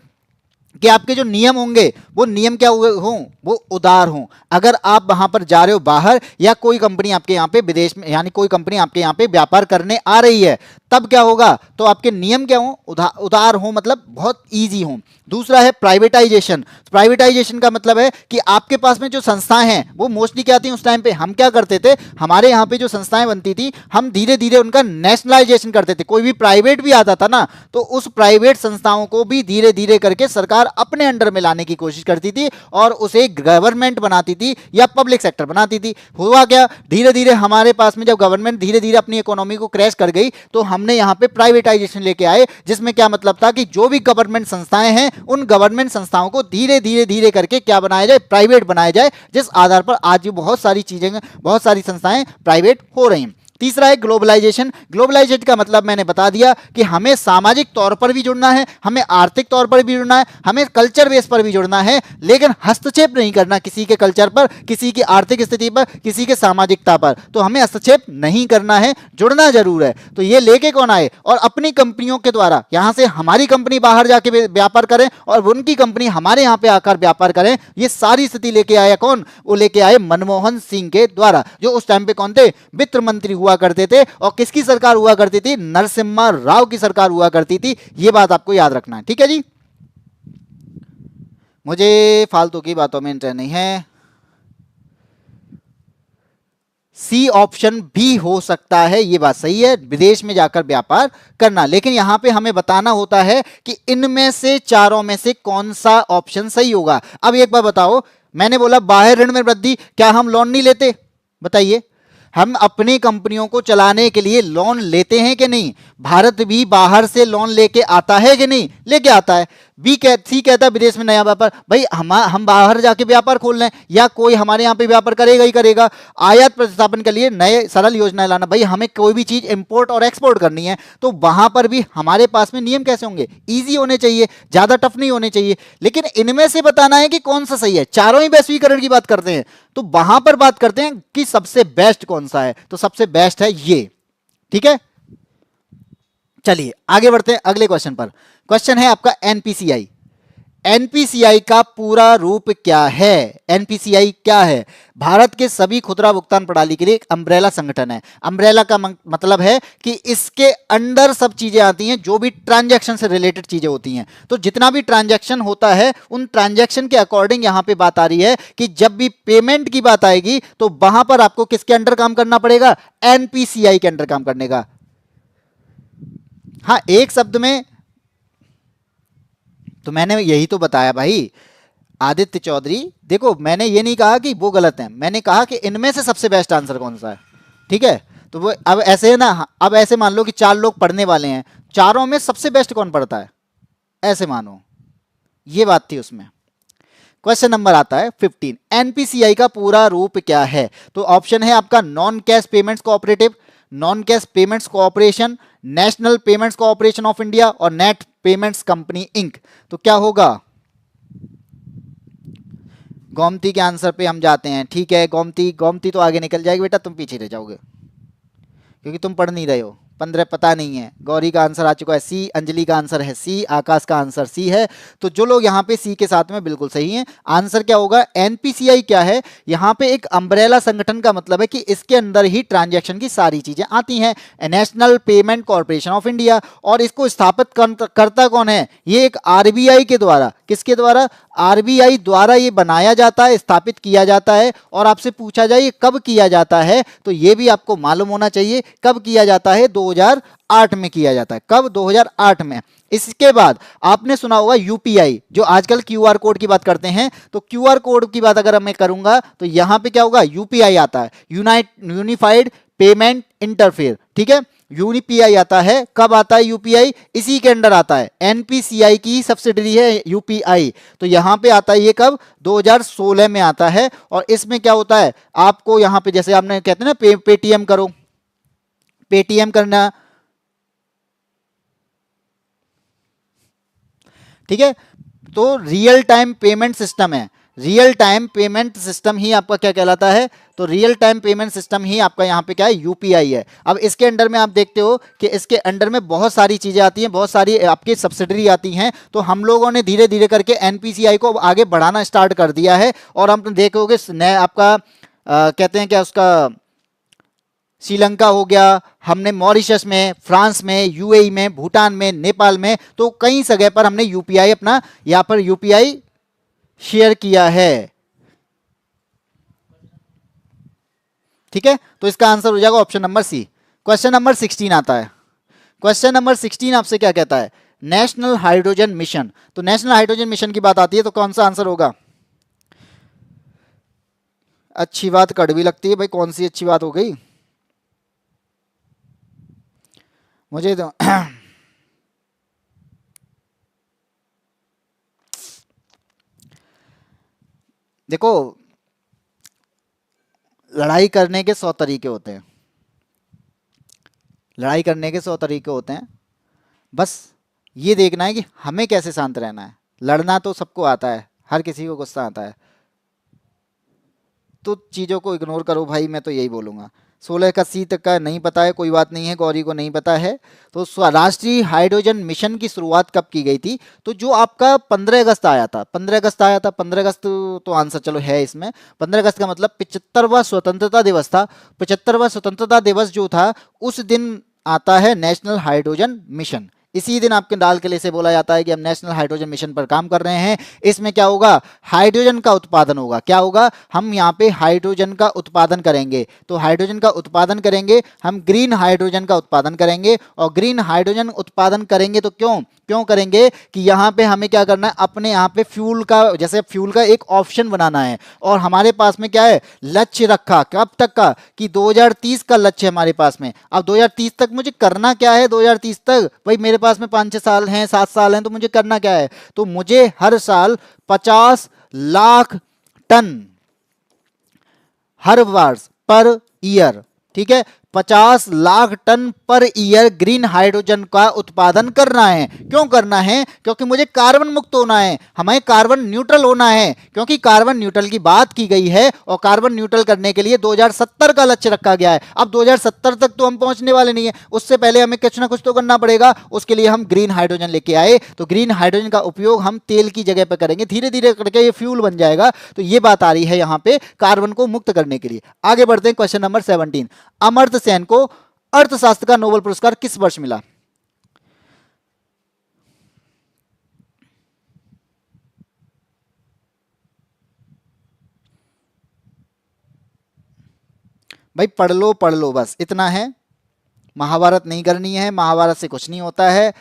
S1: कि आपके जो नियम होंगे वो नियम क्या हों, वो उदार हों। अगर आप वहां पर जा रहे हो बाहर, या कोई कंपनी आपके यहाँ पे विदेश में, यानी कोई कंपनी आपके यहाँ पे व्यापार करने आ रही है, तब क्या होगा, तो आपके नियम क्या हों, उदार हों, मतलब बहुत इजी हों। दूसरा है प्राइवेटाइजेशन। प्राइवेटाइजेशन का मतलब है कि आपके पास में जो संस्थाएं हैं वो मोस्टली क्या थी उस टाइम पे, हम क्या करते थे, हमारे यहाँ पे जो संस्थाएं बनती थी हम धीरे धीरे उनका नेशनलाइजेशन करते थे। कोई भी प्राइवेट भी आता था ना, तो उस प्राइवेट संस्थाओं को भी धीरे धीरे करके सरकार अपने अंडर में लाने की कोशिश करती थी और उसे गवर्नमेंट बनाती थी या पब्लिक सेक्टर बनाती थी। हुआ क्या, धीरे धीरे हमारे पास में जब गवर्नमेंट धीरे धीरे अपनी इकोनॉमी को क्रैश कर गई, तो हमने यहाँ पे प्राइवेटाइजेशन लेके आए, जिसमें क्या मतलब था कि जो भी गवर्नमेंट संस्थाएं हैं उन गवर्नमेंट संस्थाओं को धीरे धीरे धीरे करके क्या बनाया जाए, प्राइवेट बनाया जाए, जिस आधार पर आज भी बहुत सारी चीजें, बहुत सारी संस्थाएं प्राइवेट हो रही हैं। तीसरा है ग्लोबलाइजेशन। ग्लोबलाइजेशन का मतलब मैंने बता दिया कि हमें सामाजिक तौर पर भी जुड़ना है, हमें आर्थिक तौर पर भी जुड़ना है, हमें कल्चर बेस पर भी जुड़ना है, लेकिन हस्तक्षेप नहीं करना किसी के कल्चर पर, किसी की आर्थिक स्थिति पर, किसी के सामाजिकता पर। तो हमें हस्तक्षेप नहीं करना है, जुड़ना जरूर है। तो ये लेके कौन आए, और अपनी कंपनियों के द्वारा, यहां से हमारी कंपनी बाहर जाके व्यापार करें और उनकी कंपनी हमारे यहां पे आकर व्यापार करें, ये सारी स्थिति लेके आया कौन, वो लेके आए मनमोहन सिंह के द्वारा, जो उस टाइम पे कौन थे, वित्त मंत्री हुआ करते थे। और किसकी सरकार हुआ करती थी, नरसिम्हा राव की सरकार हुआ करती थी। यह बात आपको याद रखना है, ठीक है जी। मुझे फालतू की बातों में इंटरेस्ट नहीं है। सी ऑप्शन भी हो सकता है, यह बात सही है, विदेश में जाकर व्यापार करना, लेकिन यहां पे हमें बताना होता है कि इनमें से चारों में से कौन सा ऑप्शन सही होगा। अब एक बार बताओ, मैंने बोला बाह्य ऋण में वृद्धि, क्या हम लोन नहीं लेते, बताइए, हम अपनी कंपनियों को चलाने के लिए लोन लेते हैं कि नहीं, भारत भी बाहर से लोन लेके आता है कि नहीं, लेके आता है। सी कहता है विदेश में नया व्यापार, भाई हम बाहर जाके व्यापार खोल रहे हैं या कोई हमारे यहाँ पे व्यापार करेगा ही करेगा। आयात प्रतिस्थापन के लिए नए सरल योजनाएं लाना, भाई हमें कोई भी चीज इंपोर्ट और एक्सपोर्ट करनी है तो वहां पर भी हमारे पास में नियम कैसे होंगे, इजी होने चाहिए, ज्यादा टफ नहीं होने चाहिए। लेकिन इनमें से बताना है कि कौन सा सही है, चारों ही वैश्वीकरण की बात करते हैं, तो वहां पर बात करते हैं कि सबसे बेस्ट कौन सा है, तो सबसे बेस्ट है ये, ठीक है। चलिए आगे बढ़ते हैं अगले क्वेश्चन पर। क्वेश्चन है आपका एनपीसीआई। एनपीसीआई का पूरा रूप क्या है? एनपीसीआई क्या है? भारत के सभी खुदरा भुगतान प्रणाली के लिए एक अम्ब्रेला संगठन है। अम्ब्रेला का मतलब है कि इसके अंडर सब चीजें आती हैं जो भी ट्रांजैक्शन से रिलेटेड चीजें होती हैं। तो जितना भी ट्रांजैक्शन होता है उन ट्रांजैक्शन के अकॉर्डिंग यहां पे बात आ रही है कि जब भी पेमेंट की बात आएगी तो वहां पर आपको किसके अंडर काम करना पड़ेगा? एनपीसीआई के अंडर काम करने का। हाँ, एक शब्द में तो मैंने यही तो बताया भाई आदित्य चौधरी। देखो, मैंने ये नहीं कहा कि वो गलत है, मैंने कहा कि इनमें से सबसे बेस्ट आंसर कौन सा है। ठीक है, तो वो अब ऐसे है ना, अब ऐसे मान लो कि चार लोग पढ़ने वाले हैं, चारों में सबसे बेस्ट कौन पढ़ता है, ऐसे मानो, ये बात थी उसमें। क्वेश्चन नंबर आता है 15, एनपीसीआई का पूरा रूप क्या है? तो ऑप्शन है आपका non cash payments cooperative, non cash payments cooperation, national payments cooperation of India और नेट पेमेंट्स कंपनी इंक। तो क्या होगा? गोमती के आंसर पे हम जाते हैं। ठीक है, गोमती, गोमती तो आगे निकल जाएगी बेटा, तुम पीछे रह जाओगे क्योंकि तुम पढ़ नहीं रहे हो। 15 पता नहीं है। गौरी का आंसर आ चुका है सी, अंजलि का आंसर है सी, आकाश का आंसर सी है। तो जो लोग यहाँ पे सी के साथ में बिल्कुल सही हैं। आंसर क्या होगा? एनपीसीआई क्या है? यहाँ पे एक अम्ब्रेला संगठन का मतलब है कि इसके अंदर ही ट्रांजैक्शन की सारी चीजें आती हैं, national payment corporation of India. और इसको स्थापित करता कौन है? ये एक आरबीआई के द्वारा, किसके द्वारा? आरबीआई द्वारा ये बनाया जाता है, स्थापित किया जाता है। और आपसे पूछा जाए ये कब किया जाता है, तो ये भी आपको मालूम होना चाहिए कब किया जाता है। 2008 में किया जाता है। कब? 2008 में। इसके बाद आपने सुना होगा यूपीआई, जो आजकल क्यूआर कोड की बात करते हैं। तो क्यूआर कोड की बात अगर मैं करूंगा तो यहां पे क्या होगा? यूपीआई आता है, यूनिफाइड पेमेंट इंटरफेयर। ठीक है, यूपीआई आता है। कब आता है यूपीआई? इसी के अंडर आता है, एनपीसीआई की सब्सिडरी है यूपीआई। तो यहां पे आता है ये कब? 2016 में आता है। और इसमें क्या होता है? आपको यहां पे जैसे आपने कहते हैं ना पेटीएम करो, पेटीएम करना, ठीक है। तो रियल टाइम पेमेंट सिस्टम है, रियल टाइम पेमेंट सिस्टम ही आपका क्या कहलाता है? तो रियल टाइम पेमेंट सिस्टम ही आपका यहाँ पे क्या है? यूपीआई है। अब इसके अंडर में आप देखते हो कि इसके अंडर में बहुत सारी चीजें आती हैं, बहुत सारी आपकी सब्सिडरी आती हैं। तो हम लोगों ने धीरे धीरे करके एनपीसीआई को आगे बढ़ाना स्टार्ट कर दिया है। और हम देखोगे आपका कहते हैं क्या उसका, श्रीलंका हो गया, हमने मॉरिशस में, फ्रांस में, यूएई में, भूटान में, नेपाल में, तो कई जगह पर हमने यूपीआई अपना यहाँ पर यूपीआई शेयर किया है। ठीक है, तो इसका आंसर हो जाएगा option number C. Question number 16 आता है। क्वेश्चन नंबर 16 आपसे क्या कहता है? National hydrogen mission. तो नेशनल हाइड्रोजन मिशन की बात आती है तो कौन सा आंसर होगा? अच्छी बात कड़वी लगती है भाई, कौन सी अच्छी बात हो गई मुझे तो देखो, लड़ाई करने के 100 तरीके होते हैं, लड़ाई करने के 100 तरीके होते हैं। बस ये देखना है कि हमें कैसे शांत रहना है। लड़ना तो सबको आता है, हर किसी को गुस्सा आता है। तो चीज़ों को इग्नोर करो भाई, मैं तो यही बोलूँगा। 16 का सी तक का नहीं पता है, कोई बात नहीं है, गौरी को नहीं पता है। तो राष्ट्रीय हाइड्रोजन मिशन की शुरुआत कब की गई थी? तो जो आपका 15 अगस्त आया था, 15 अगस्त आया था, 15 अगस्त तो आंसर चलो है इसमें। 15 अगस्त का मतलब 75वां स्वतंत्रता दिवस था। 75वां स्वतंत्रता दिवस जो था उस दिन आता है नेशनल हाइड्रोजन मिशन। इसी दिन आपके लाल किले से बोला जाता है कि हम नेशनल हाइड्रोजन मिशन पर काम कर रहे हैं। इसमें क्या होगा? हाइड्रोजन का उत्पादन होगा। क्या होगा? हम यहाँ पे हाइड्रोजन का उत्पादन करेंगे। तो हाइड्रोजन का उत्पादन करेंगे हम, ग्रीन हाइड्रोजन का उत्पादन करेंगे। और ग्रीन हाइड्रोजन उत्पादन करेंगे तो क्यों क्यों करेंगे कि यहाँ पे हमें क्या करना है? अपने यहाँ पे फ्यूल का, जैसे फ्यूल का एक ऑप्शन बनाना है। और हमारे पास में क्या है? लक्ष्य रखा कब तक का? कि 2030 का लक्ष्य है हमारे पास में। अब 2030 तक मुझे करना क्या है? 2030 तक भाई मेरे पास में 5-6 साल हैं, 7 साल हैं, तो मुझे करना क्या है? तो मुझे हर साल 50 लाख टन, हर वर्ष, पर ईयर, ठीक है, 50 lakh ton per year green hydrogen का उत्पादन करना है। क्यों करना है? क्योंकि मुझे कार्बन मुक्त होना है, हमें कार्बन न्यूट्रल होना है, क्योंकि कार्बन न्यूट्रल की बात की गई है और कार्बन न्यूट्रल करने के लिए 2070 का लक्ष्य रखा गया है। अब 2070 तक तो हम पहुंचने वाले नहीं है, उससे पहले हमें कुछ ना कुछ तो करना पड़ेगा। उसके लिए हम ग्रीन हाइड्रोजन लेके आए, तो ग्रीन हाइड्रोजन का उपयोग हम तेल की जगह पर करेंगे, धीरे धीरे करके ये फ्यूल बन जाएगा। तो ये बात आ रही है यहां पे कार्बन को मुक्त करने के लिए। आगे बढ़ते हैं, क्वेश्चन नंबर 17। अमर्त्य सेन को अर्थशास्त्र का नोबेल पुरस्कार किस वर्ष मिला? भाई पढ़ लो बस इतना है, महाभारत नहीं करनी है, महाभारत से कुछ नहीं होता है।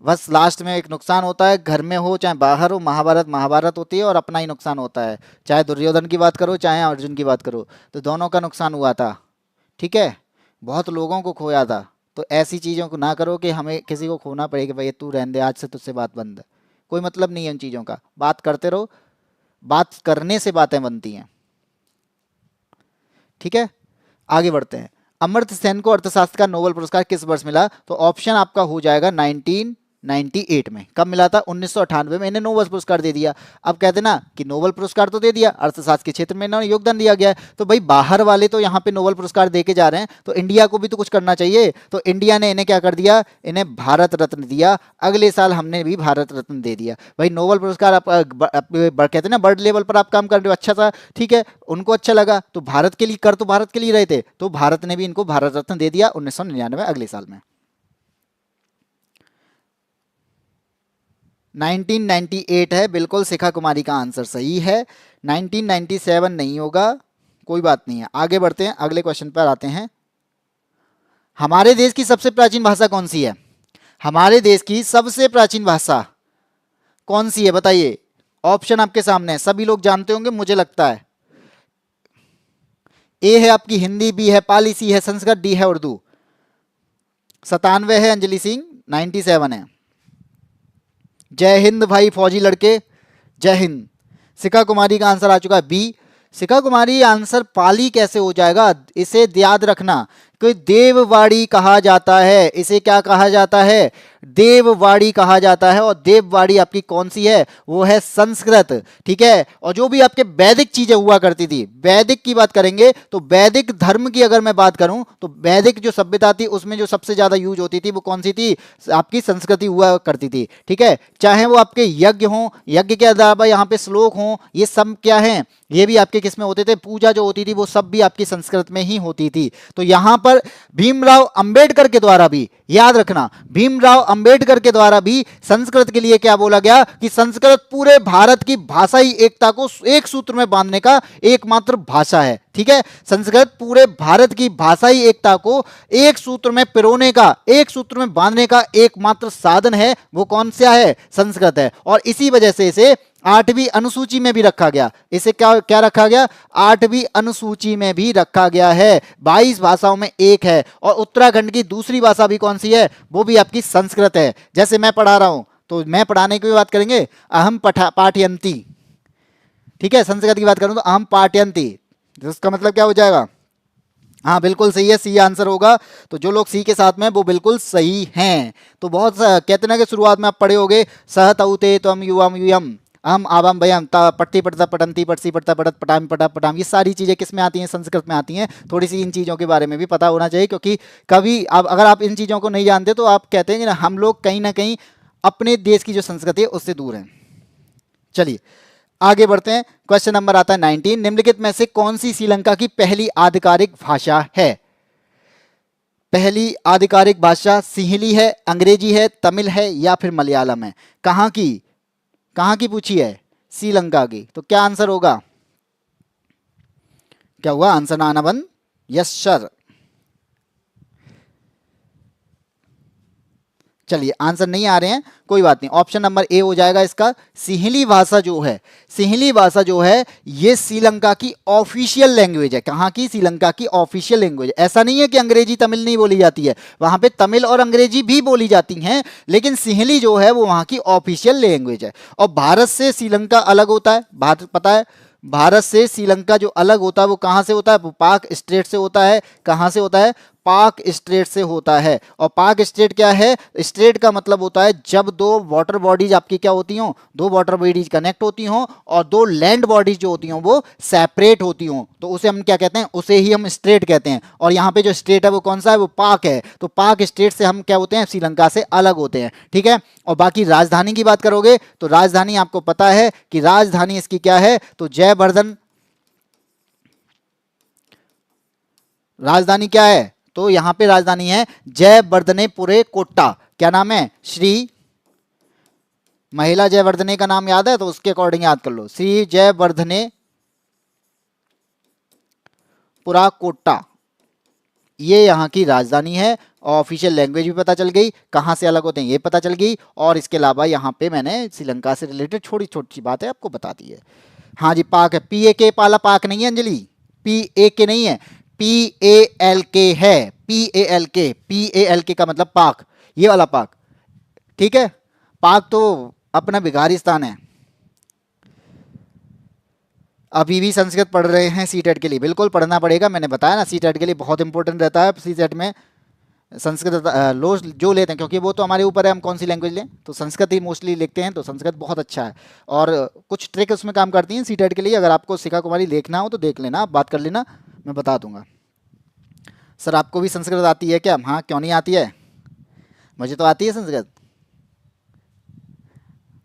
S1: बस लास्ट में एक नुकसान होता है, घर में हो चाहे बाहर हो, महाभारत महाभारत होती है और अपना ही नुकसान होता है। चाहे दुर्योधन की बात करो चाहे अर्जुन की बात करो, तो दोनों का नुकसान हुआ था। ठीक है, बहुत लोगों को खोया था। तो ऐसी चीज़ों को ना करो कि हमें किसी को खोना पड़े कि भाई तू रहने दे, आज से तुझसे बात बंद है। कोई मतलब नहीं है उन चीज़ों का, बात करते रहो, बात करने से बातें बनती हैं। ठीक है, आगे बढ़ते हैं। अमर्त्य सेन को अर्थशास्त्र का नोबेल पुरस्कार किस वर्ष मिला? तो ऑप्शन आपका हो जाएगा 1998 में। कब मिला था? 1998 में। इन्हें नोबेल पुरस्कार दे दिया। अब कहते ना कि नोबेल पुरस्कार तो दे दिया, अर्थशास्त्र के क्षेत्र में इन्होंने योगदान दिया गया है, तो भाई बाहर वाले तो यहाँ पे नोबेल पुरस्कार दे के जा रहे हैं, तो इंडिया को भी तो कुछ करना चाहिए। तो इंडिया ने इन्हें क्या कर दिया? इन्हें भारत रत्न दिया। अगले साल हमने भी भारत रत्न दे दिया। भाई नोबेल पुरस्कार आप कहते ना बर्ड लेवल पर आप काम कर रहे हो, अच्छा था, ठीक है, उनको अच्छा लगा, तो भारत के लिए कर, तो भारत के लिए रहे थे, तो भारत ने भी इनको भारत रत्न दे दिया 1999 अगले साल में। 1998 है बिल्कुल, शिखा कुमारी का आंसर सही है। 1997 नहीं होगा, कोई बात नहीं है। आगे बढ़ते हैं, अगले क्वेश्चन पर आते हैं। हमारे देश की सबसे प्राचीन भाषा कौन सी है? हमारे देश की सबसे प्राचीन भाषा कौन सी है बताइए? ऑप्शन आपके सामने है, सभी लोग जानते होंगे मुझे लगता है। ए है आपकी हिंदी, बी है पाली, सी है संस्कृत, डी है उर्दू। 97 है अंजलि सिंह, 97 है। जय हिंद भाई फौजी लड़के, जय हिंद। शिखा कुमारी का आंसर आ चुका है बी। शिखा कुमारी आंसर पाली कैसे हो जाएगा? इसे याद रखना कि देववाड़ी कहा जाता है। इसे क्या कहा जाता है? देववाड़ी कहा जाता है। और देववाड़ी आपकी कौन सी है? वो है संस्कृत। ठीक है, और जो भी आपके वैदिक चीजें हुआ करती थी, वैदिक की बात करेंगे तो वैदिक धर्म की अगर मैं बात करूं तो वैदिक जो सभ्यता थी उसमें जो सबसे ज्यादा यूज होती थी वो कौन सी थी? आपकी संस्कृति हुआ करती थी। ठीक है, चाहे वो आपके यज्ञ हों, यज्ञ के अलावा यहाँ पे श्लोक हों, ये सब क्या है? ये भी आपके किसमें होते थे? पूजा जो होती थी वो सब भी आपकी संस्कृत में ही होती थी। तो यहां पर भीमराव अंबेडकर के द्वारा भी, याद रखना, भीमराव अंबेडकर के द्वारा भी संस्कृत के लिए क्या बोला गया कि संस्कृत पूरे भारत की भाषाई एकता को एक सूत्र में बांधने का एकमात्र भाषा है। ठीक है, संस्कृत पूरे भारत की भाषाई एकता को एक सूत्र में पिरोने का, एक सूत्र में बांधने का एकमात्र साधन है। वो कौन सा है? संस्कृत है। और इसी वजह से इसे 8वीं अनुसूची में भी रखा गया। इसे क्या क्या रखा गया? 8वीं अनुसूची में भी रखा गया है। 22 भाषाओं में एक है। और उत्तराखंड की दूसरी भाषा भी कौन सी है? वो भी आपकी संस्कृत है। जैसे मैं पढ़ा रहा हूं तो मैं पढ़ाने की बात करेंगे, अहम पाठयंती। ठीक है, संस्कृत की बात करूं तो अहम पाठयंती, इसका मतलब क्या हो जाएगा? हाँ बिल्कुल सही है, सी आंसर होगा। तो जो लोग सी के साथ में वो बिल्कुल सही हैं। तो बहुत कहते ना कि शुरुआत में आप पढ़े होगे सह तउते तम युवम युयम हम आवाम भयम पट्टी पटता पटंती पटसी पटता पटत पटाम पटा पटाम, ये सारी चीज़ें किस में आती हैं? संस्कृत में आती हैं। थोड़ी सी इन चीज़ों के बारे में भी पता होना चाहिए, क्योंकि कभी आप अगर आप इन चीज़ों को नहीं जानते तो आप कहते हैं कि ना हम लोग कहीं ना कहीं अपने देश की जो संस्कृति है उससे दूर हैं। चलिए आगे बढ़ते हैं, क्वेश्चन नंबर आता है 19। निम्नलिखित में से कौन सी श्रीलंका की पहली आधिकारिक भाषा है? पहली आधिकारिक भाषा सिंहली है, अंग्रेजी है, तमिल है या फिर मलयालम है? कहाँ की पूछी है? श्रीलंका की। तो क्या आंसर होगा? क्या हुआ? आंसर ना आना बंद? Yes sir. चलिए आंसर नहीं आ रहे हैं, कोई बात नहीं। ऑप्शन नंबर ए हो जाएगा इसका। सिंहली भाषा जो है, सिंहली भाषा जो है ये श्रीलंका की ऑफिशियल लैंग्वेज है। कहाँ की? श्रीलंका की ऑफिशियल लैंग्वेज। ऐसा नहीं है कि अंग्रेजी तमिल नहीं बोली जाती है, वहां पे तमिल और अंग्रेजी भी बोली जाती हैं, लेकिन सिंहली जो है वो वहां की ऑफिशियल लैंग्वेज है। और भारत से श्रीलंका अलग होता है, भारत पता है, भारत से श्रीलंका जो अलग होता है वो कहाँ से होता है? वो पाक स्टेट से होता है। कहाँ से होता है? पाक स्ट्रेट से होता है। और पाक स्ट्रेट क्या है? स्ट्रेट का मतलब होता है जब दो वाटर बॉडीज आपकी क्या होती हो, दो वाटर बॉडीज कनेक्ट होती हो और दो लैंड बॉडीज जो होती हो वो सेपरेट होती हो, तो उसे हम क्या कहते हैं? उसे ही हम स्ट्रेट कहते हैं। और यहाँ पे जो स्ट्रेट है वो कौन सा है? वो पाक है। तो पाक स्ट्रेट से हम क्या होते हैं? श्रीलंका से अलग होते हैं। ठीक है। और बाकी राजधानी की बात करोगे तो राजधानी आपको पता है कि राजधानी इसकी क्या है? तो जयवर्धन। राजधानी क्या है? तो यहां पे राजधानी है जयवर्धनेपुरे कोट्टा। क्या नाम है? श्री, महिला जयवर्धने का नाम याद है तो उसके अकॉर्डिंग याद कर लो, श्री जयवर्धने पुरा कोट्टा, ये यहाँ की राजधानी है। और ऑफिशियल लैंग्वेज भी पता चल गई, कहाँ से अलग होते हैं ये पता चल गई। और इसके अलावा यहाँ पे मैंने श्रीलंका से रिलेटेड छोटी छोटी बातें आपको बता दी है। हाँ जी, पाक है। PAK वाला पाक नहीं है अंजलि, PAK नहीं है, PALK है। PALK का मतलब पाक, ये वाला पाक। ठीक है। पाक तो अपना बिहारिस्तान है। अभी भी संस्कृत पढ़ रहे हैं सीटेट के लिए? बिल्कुल पढ़ना पड़ेगा, मैंने बताया ना सीटेट के लिए बहुत इंपॉर्टेंट रहता है सीटेट में संस्कृत लो जो लेते हैं, क्योंकि वो तो हमारे ऊपर है हम कौन सी लैंग्वेज लें, तो संस्कृत ही मोस्टली लिखते हैं, तो संस्कृत बहुत अच्छा है। और कुछ ट्रिक उसमें काम करती हैं सीटेट के लिए। अगर आपको शिखा कुमारी देखना हो तो देख लेना, आप बात कर लेना, मैं बता दूंगा। सर आपको भी संस्कृत आती है क्या? हाँ, क्यों नहीं आती है, मुझे तो आती है संस्कृत।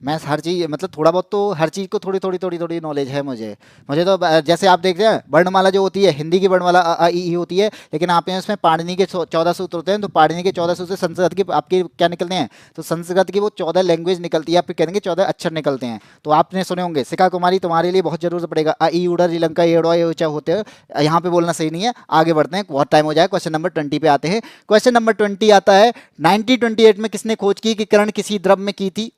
S1: मैं हर चीज़ मतलब थोड़ा बहुत तो हर चीज़ को थोड़ी थोड़ी थोड़ी थोड़ी नॉलेज है मुझे। मुझे तो जैसे आप देख रहे हैं वर्णमाला जो होती है, हिंदी की वर्णमाला अ आ इ ई होती है, लेकिन आप यहाँ उसमें पाणिनि के 14 सूत्र होते हैं, तो पाणिनि के 14 सूत्र से संस्कृत की आपके क्या निकलते हैं? तो संस्कृत की वो 14 लैंग्वेज निकलती है, आप कहेंगे 14 अक्षर निकलते हैं। तो आपने सुने होंगे, शिखा कुमारी तुम्हारे लिए बहुत जरूर पड़ेगा, अ ई उड़र श्रीलंका एड़वा ये ऊंचा होते हैं। यहाँ पे बोलना सही नहीं है, आगे बढ़ते हैं, बहुत टाइम हो जाए। क्वेश्चन नंबर 20 पे आते हैं। क्वेश्चन नंबर 20 आता है 1928 में किसने खोज की कि किरण किसी द्रव में की थी?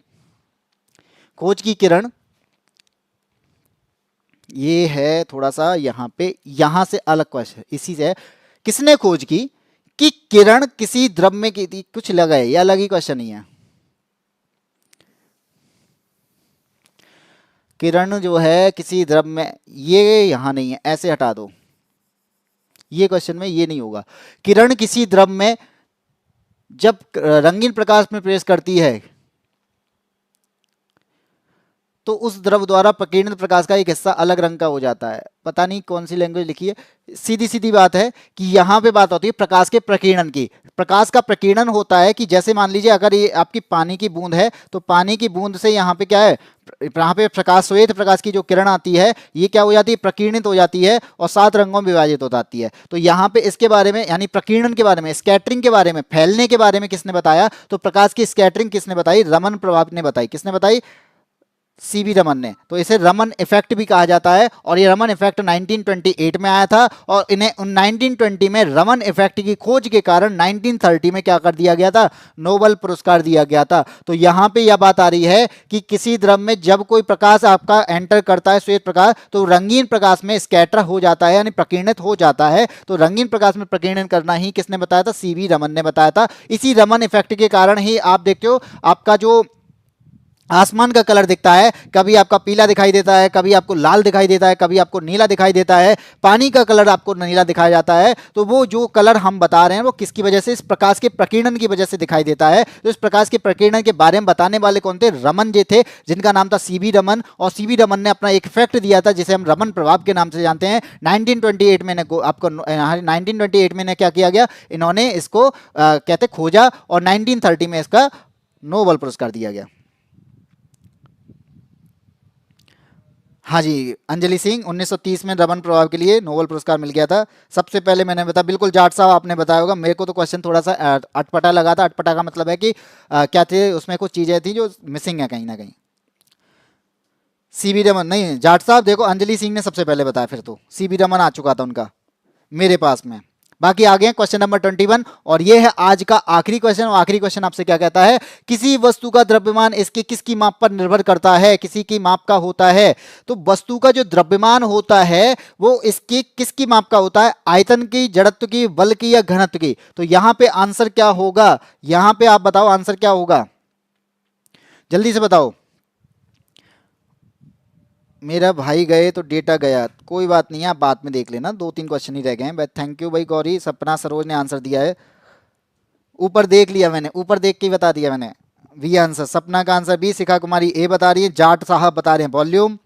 S1: खोज की किरण, ये है थोड़ा सा यहाँ पे, यहाँ से अलग क्वेश्चन इसी से है। किसने खोज की कि किरण किसी द्रव में की थी? कुछ लगा है, ये अलग ही क्वेश्चन ही है। किरण जो है किसी द्रव में, ये यहां नहीं है, ऐसे हटा दो, ये क्वेश्चन में ये नहीं होगा। किरण किसी द्रव में जब रंगीन प्रकाश में प्रवेश करती है तो उस द्रव द्वारा प्रकीर्णित प्रकाश का एक हिस्सा अलग रंग का हो जाता है। पता नहीं कौन सी लैंग्वेज लिखी है। सीधी सीधी बात है कि यहाँ पे बात होती है प्रकाश के प्रकीर्णन की। प्रकाश का प्रकीर्णन होता है कि जैसे मान लीजिए अगर ये आपकी पानी की बूंद है, तो पानी की बूंद से यहाँ पे क्या है, यहाँ पे प्रकाश, श्वेत प्रकाश की जो किरण आती है, ये क्या हो जाती है? प्रकीर्णित हो जाती है और 7 रंगों में विभाजित हो जाती है। तो यहाँ पे इसके बारे में, यानी प्रकीर्णन के बारे में, स्कैटरिंग के बारे में, फैलने के बारे में किसने बताया? तो प्रकाश की स्कैटरिंग किसने बताई? रमन प्रभाव ने बताई। किसने बताई? सीवी रमन ने। तो इसे रमन इफेक्ट भी कहा जाता है। और ये रमन इफेक्ट 1928 में आया था, और इन्हें 1920 में रमन इफेक्ट की खोज के कारण 1930 में क्या कर दिया गया था? नोबेल पुरस्कार दिया गया था। तो यहां पे यह बात आ रही है कि किसी द्रव में जब कोई प्रकाश आपका एंटर करता है, श्वेत प्रकाश, तो रंगीन प्रकाश में स्कैटर हो जाता है, यानी प्रकीर्णित हो जाता है। तो रंगीन प्रकाश में प्रकीर्णन करना ही किसने बताया था? सीवी रमन ने बताया था। इसी रमन इफेक्ट के कारण ही आप देखते हो आपका जो आसमान का कलर दिखता है, कभी आपका पीला दिखाई देता है, कभी आपको लाल दिखाई देता है, कभी आपको नीला दिखाई देता है, पानी का कलर आपको नीला दिखाया जाता है। तो वो जो कलर हम बता रहे हैं वो किसकी वजह से? इस प्रकाश के प्रकीर्णन की वजह से दिखाई देता है। तो इस प्रकाश के प्रकीर्णन के बारे में बताने वाले कौन थे? रमन जी थे, जिनका नाम था सीवी रमन। और सीवी रमन ने अपना एक इफेक्ट दिया था जिसे हम रमन प्रभाव के नाम से जानते हैं। 1928 में आपको 1928 में क्या किया गया? इन्होंने इसको कहते खोजा, और 1930 में इसका नोबेल पुरस्कार दिया गया। हाँ जी, अंजलि सिंह 1930 में रमन प्रभाव के लिए नोबेल पुरस्कार मिल गया था। सबसे पहले मैंने बताया, बिल्कुल जाट साहब आपने बताया होगा। मेरे को तो क्वेश्चन थोड़ा सा अटपटा लगा था। अटपटा का मतलब है कि क्या थे उसमें कुछ चीज़ें थी जो मिसिंग है कहीं ना कहीं। सीवी रमन नहीं, जाट साहब देखो, अंजलि सिंह ने सबसे पहले बताया, फिर तो सीवी रमन आ चुका था उनका मेरे पास में। बाकी आगे हैं क्वेश्चन नंबर 21, और ये है आज का आखिरी क्वेश्चन। और आखिरी क्वेश्चन आपसे क्या कहता है? किसी वस्तु का द्रव्यमान इसके किसकी माप पर निर्भर करता है? किसी की माप का होता है। तो वस्तु का जो द्रव्यमान होता है वो इसकी किसकी माप का होता है? आयतन की, जड़त्व की, बल की, या घनत्व की? तो यहां पे आंसर क्या होगा? यहां पे आप बताओ आंसर क्या होगा, जल्दी से बताओ। मेरा भाई गए तो डेटा गया, कोई बात नहीं है, आप बाद में देख लेना, 2-3 क्वेश्चन ही रह गए हैं। बट थैंक यू भाई गौरी। सपना सरोज ने आंसर दिया है, ऊपर देख लिया मैंने, ऊपर देख के ही बता दिया मैंने। बी आंसर, सपना का आंसर बी। शिखा कुमारी ए बता रही है, जाट साहब बता रहे हैं वॉल्यूम,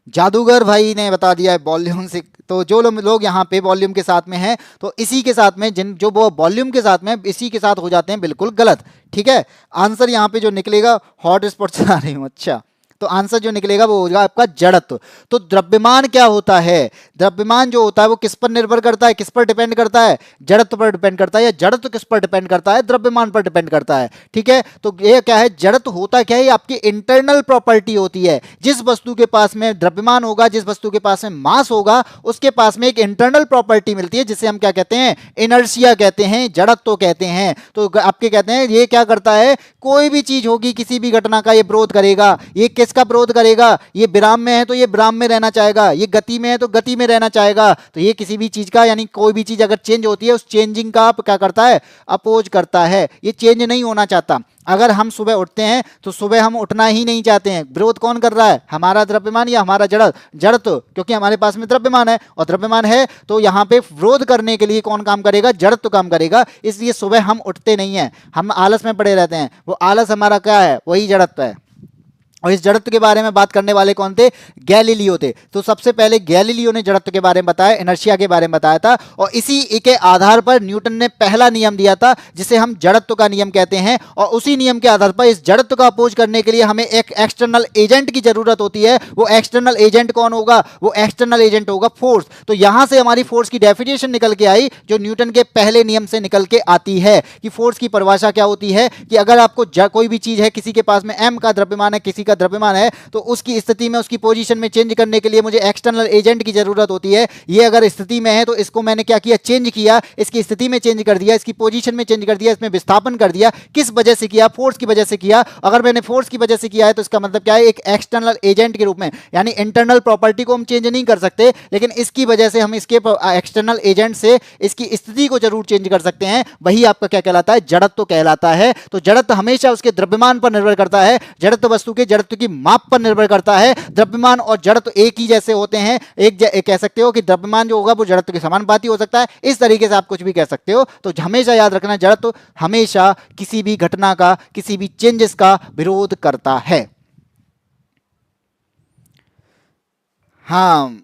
S1: जादूगर भाई ने बता दिया है वॉल्यूम से। तो जो लोग यहाँ पे वॉल्यूम के साथ में हैं, तो इसी के साथ में जिन जो वो वॉल्यूम के साथ में इसी के साथ हो जाते हैं बिल्कुल गलत। ठीक है, आंसर यहाँ पे जो निकलेगा, हॉट स्पॉट चला रही हूँ, अच्छा, तो आंसर जो निकलेगा वो होगा आपका जड़त्व। तो द्रव्यमान क्या होता है? द्रव्यमान जो होता है वो किस पर निर्भर करता है, किस पर डिपेंड करता है? जड़त्व पर डिपेंड करता है। या जड़त्व किस पर डिपेंड करता है? द्रव्यमान पर डिपेंड करता है। ठीक है, तो ये क्या है, जड़त्व होता क्या है, आपकी इंटरनल प्रॉपर्टी होती है। जिस वस्तु के पास में द्रव्यमान होगा, जिस वस्तु के पास में मास होगा, उसके पास में एक इंटरनल प्रॉपर्टी मिलती है जिसे हम क्या कहते हैं, इनर्शिया कहते हैं, जड़त्व कहते हैं। तो आपके कहते हैं ये क्या करता है, कोई भी चीज होगी, किसी भी घटना का ये विरोध करेगा। ये किसका विरोध करेगा? ये विराम में है तो ये विराम में रहना चाहेगा, ये गति में है तो गति में रहना चाहेगा। तो ये किसी भी चीज का, यानी कोई भी चीज अगर चेंज होती है, उस चेंजिंग का आप क्या करता है, अपोज करता है। ये चेंज नहीं होना चाहता। अगर हम सुबह उठते हैं तो सुबह हम उठना ही नहीं चाहते हैं, विरोध कौन कर रहा है, हमारा द्रव्यमान या हमारा जड़त्व, क्योंकि हमारे पास में द्रव्यमान है, और द्रव्यमान है तो यहाँ पे विरोध करने के लिए कौन काम करेगा, जड़त्व काम करेगा। इसलिए सुबह हम उठते नहीं हैं, हम आलस में पड़े रहते हैं। वो आलस हमारा क्या है, वही जड़त्व है। और इस जड़त्व के बारे में बात करने वाले कौन थे, गैलीलियो थे। तो सबसे पहले गैलीलियो ने जड़त्व के बारे में बताया, इनर्शिया के बारे में बताया था, और इसी के आधार पर न्यूटन ने पहला नियम दिया था जिसे हम जड़त्व का नियम कहते हैं। और उसी नियम के आधार पर इस जड़त्व का अपोज करने के लिए हमें एक एक्सटर्नल एजेंट की जरूरत होती है। वो एक्सटर्नल एजेंट कौन होगा, वो एक्सटर्नल एजेंट होगा फोर्स। तो यहां से हमारी फोर्स की डेफिनेशन निकल के आई, जो न्यूटन के पहले नियम से निकल के आती है, कि फोर्स की परिभाषा क्या होती है, कि अगर आपको कोई भी चीज है, किसी के पास में m का द्रव्यमान है, किसी का द्रव्यमान है, तो उसकी स्थिति में, उसकी पोजीशन में चेंज करने के लिए मुझे एक्सटर्नल एजेंट की जरूरत होती है। ये अगर स्थिति में है तो इसको मैंने क्या किया, चेंज किया, इसकी स्थिति में चेंज कर दिया, इसकी पोजीशन में चेंज कर दिया, इसमें विस्थापन कर दिया। किस वजह से किया, फोर्स की वजह से किया। अगर मैंने फोर्स की वजह से किया है तो इसका मतलब क्या है, एक एक्सटर्नल एजेंट के रूप में, यानी इंटरनल प्रॉपर्टी को हम चेंज नहीं कर सकते, लेकिन इसकी वजह से हम इसके एक्सटर्नल एजेंट से इसकी स्थिति को जरूर चेंज कर सकते हैं। वही आपका क्या कहलाता है, जड़त्व कहलाता है। तो जड़त्व हमेशा उसके द्रव्यमान पर निर्भर करता है, जड़त्व वस्तु के जड़त्व की माप पर निर्भर करता है। द्रव्यमान और जड़त्व एक ही जैसे होते हैं, एक कह सकते हो कि द्रव्यमान जो होगा वो जड़त्व के समानुपाती हो सकता है। इस तरीके से आप कुछ भी कह सकते हो। तो हमेशा याद रखना, जड़त्व हमेशा किसी भी घटना का, किसी भी चेंजेस का विरोध करता है। हाँ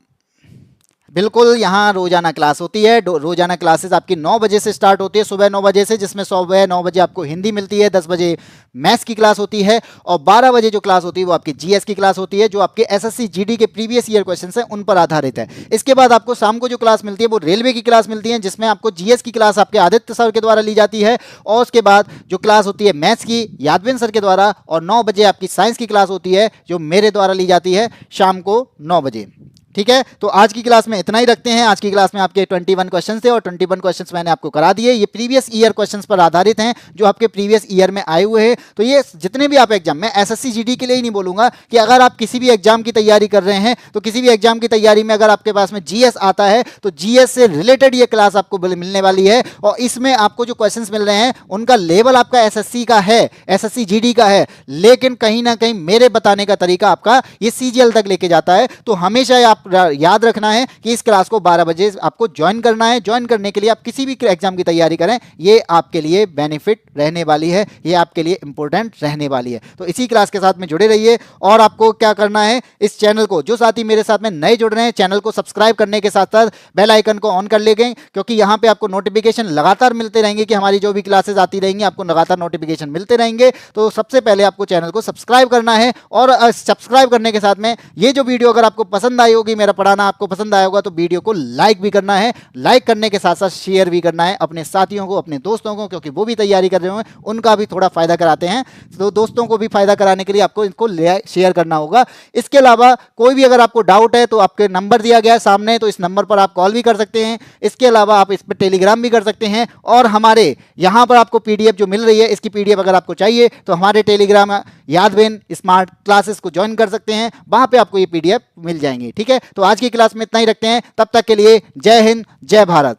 S1: बिल्कुल, यहाँ रोजाना क्लास होती है। रोजाना क्लासेस आपकी 9 बजे से स्टार्ट होती है, सुबह 9 बजे से, जिसमें सुबह 9 बजे आपको हिंदी मिलती है, 10 बजे मैथ्स की क्लास होती है, और 12 बजे जो क्लास होती है वो आपकी जीएस की क्लास होती है, जो आपके एसएससी जीडी के प्रीवियस ईयर क्वेश्चन है उन पर आधारित है। इसके बाद आपको शाम को जो क्लास मिलती है वो रेलवे की क्लास मिलती है, जिसमें आपको जीएस की क्लास आपके आदित्य सर के द्वारा ली जाती है, और उसके बाद जो क्लास होती है मैथ्स की यादविन सर के द्वारा, और 9 बजे आपकी साइंस की क्लास होती है जो मेरे द्वारा ली जाती है शाम को 9 बजे। ठीक है, तो आज की क्लास में इतना ही रखते हैं। आज की क्लास में आपके 21 क्वेश्चन थे, और 21 क्वेश्चंस मैंने आपको करा दिए। ये प्रीवियस ईयर क्वेश्चंस पर आधारित हैं, जो आपके प्रीवियस ईयर में आए हुए हैं। तो ये जितने भी आप एग्जाम, मैं एसएससी जीडी के लिए ही नहीं बोलूंगा, कि अगर आप किसी भी एग्जाम की तैयारी कर रहे हैं, तो किसी भी एग्जाम की तैयारी में अगर आपके पास में जीएस आता है, तो जीएस से रिलेटेड ये क्लास आपको मिलने वाली है। और इसमें आपको जो क्वेश्चन मिल रहे हैं उनका लेवल आपका एसएससी का है, एसएससी जीडी का है, लेकिन कहीं ना कहीं मेरे बताने का तरीका आपका ये सीजीएल तक लेके जाता है। तो हमेशा आप याद रखना है कि इस क्लास को 12 बजे आपको ज्वाइन करना है। ज्वाइन करने के लिए आप किसी भी एग्जाम की तैयारी करें, ये आपके लिए बेनिफिट रहने वाली है, ये आपके लिए इंपॉर्टेंट रहने वाली है। तो इसी क्लास के साथ में जुड़े रहिए। और आपको क्या करना है, इस चैनल को, जो साथी मेरे साथ में नए जुड़ रहे हैं, चैनल को सब्सक्राइब करने के साथ साथ बेल आइकन को ऑन कर लेंगे, क्योंकि यहाँ पे आपको नोटिफिकेशन लगातार मिलते रहेंगे, कि हमारी जो भी क्लासेस आती रहेंगी आपको लगातार नोटिफिकेशन मिलते रहेंगे। तो सबसे पहले आपको चैनल को सब्सक्राइब करना है, और सब्सक्राइब करने के साथ में ये जो वीडियो अगर आपको पसंद आई होगी, मेरा पढ़ाना आपको पसंद आया होगा, तो वीडियो को लाइक भी करना है। लाइक करने के साथ साथ शेयर भी करना है अपने साथियों को, अपने दोस्तों को, क्योंकि वो भी तैयारी कर रहे होंगे, उनका भी थोड़ा फायदा कराते हैं। तो दोस्तों को भी फायदा कराने के लिए आपको इनको शेयर करना होगा। इसके अलावा कोई भी अगर आपको डाउट है तो आपके नंबर दिया गया है सामने, तो इस नंबर पर आप कॉल भी कर सकते हैं। इसके अलावा आप इस पर टेलीग्राम भी कर सकते हैं, और हमारे यहाँ पर आपको पीडीएफ जो मिल रही है, इसकी पीडीएफ अगर आपको चाहिए तो हमारे टेलीग्राम यादविन स्मार्ट क्लासेस को ज्वाइन कर सकते हैं, वहां पे आपको ये पीडीएफ मिल जाएंगी। ठीक है, तो आज की क्लास में इतना ही रखते हैं। तब तक के लिए जय हिंद, जय भारत।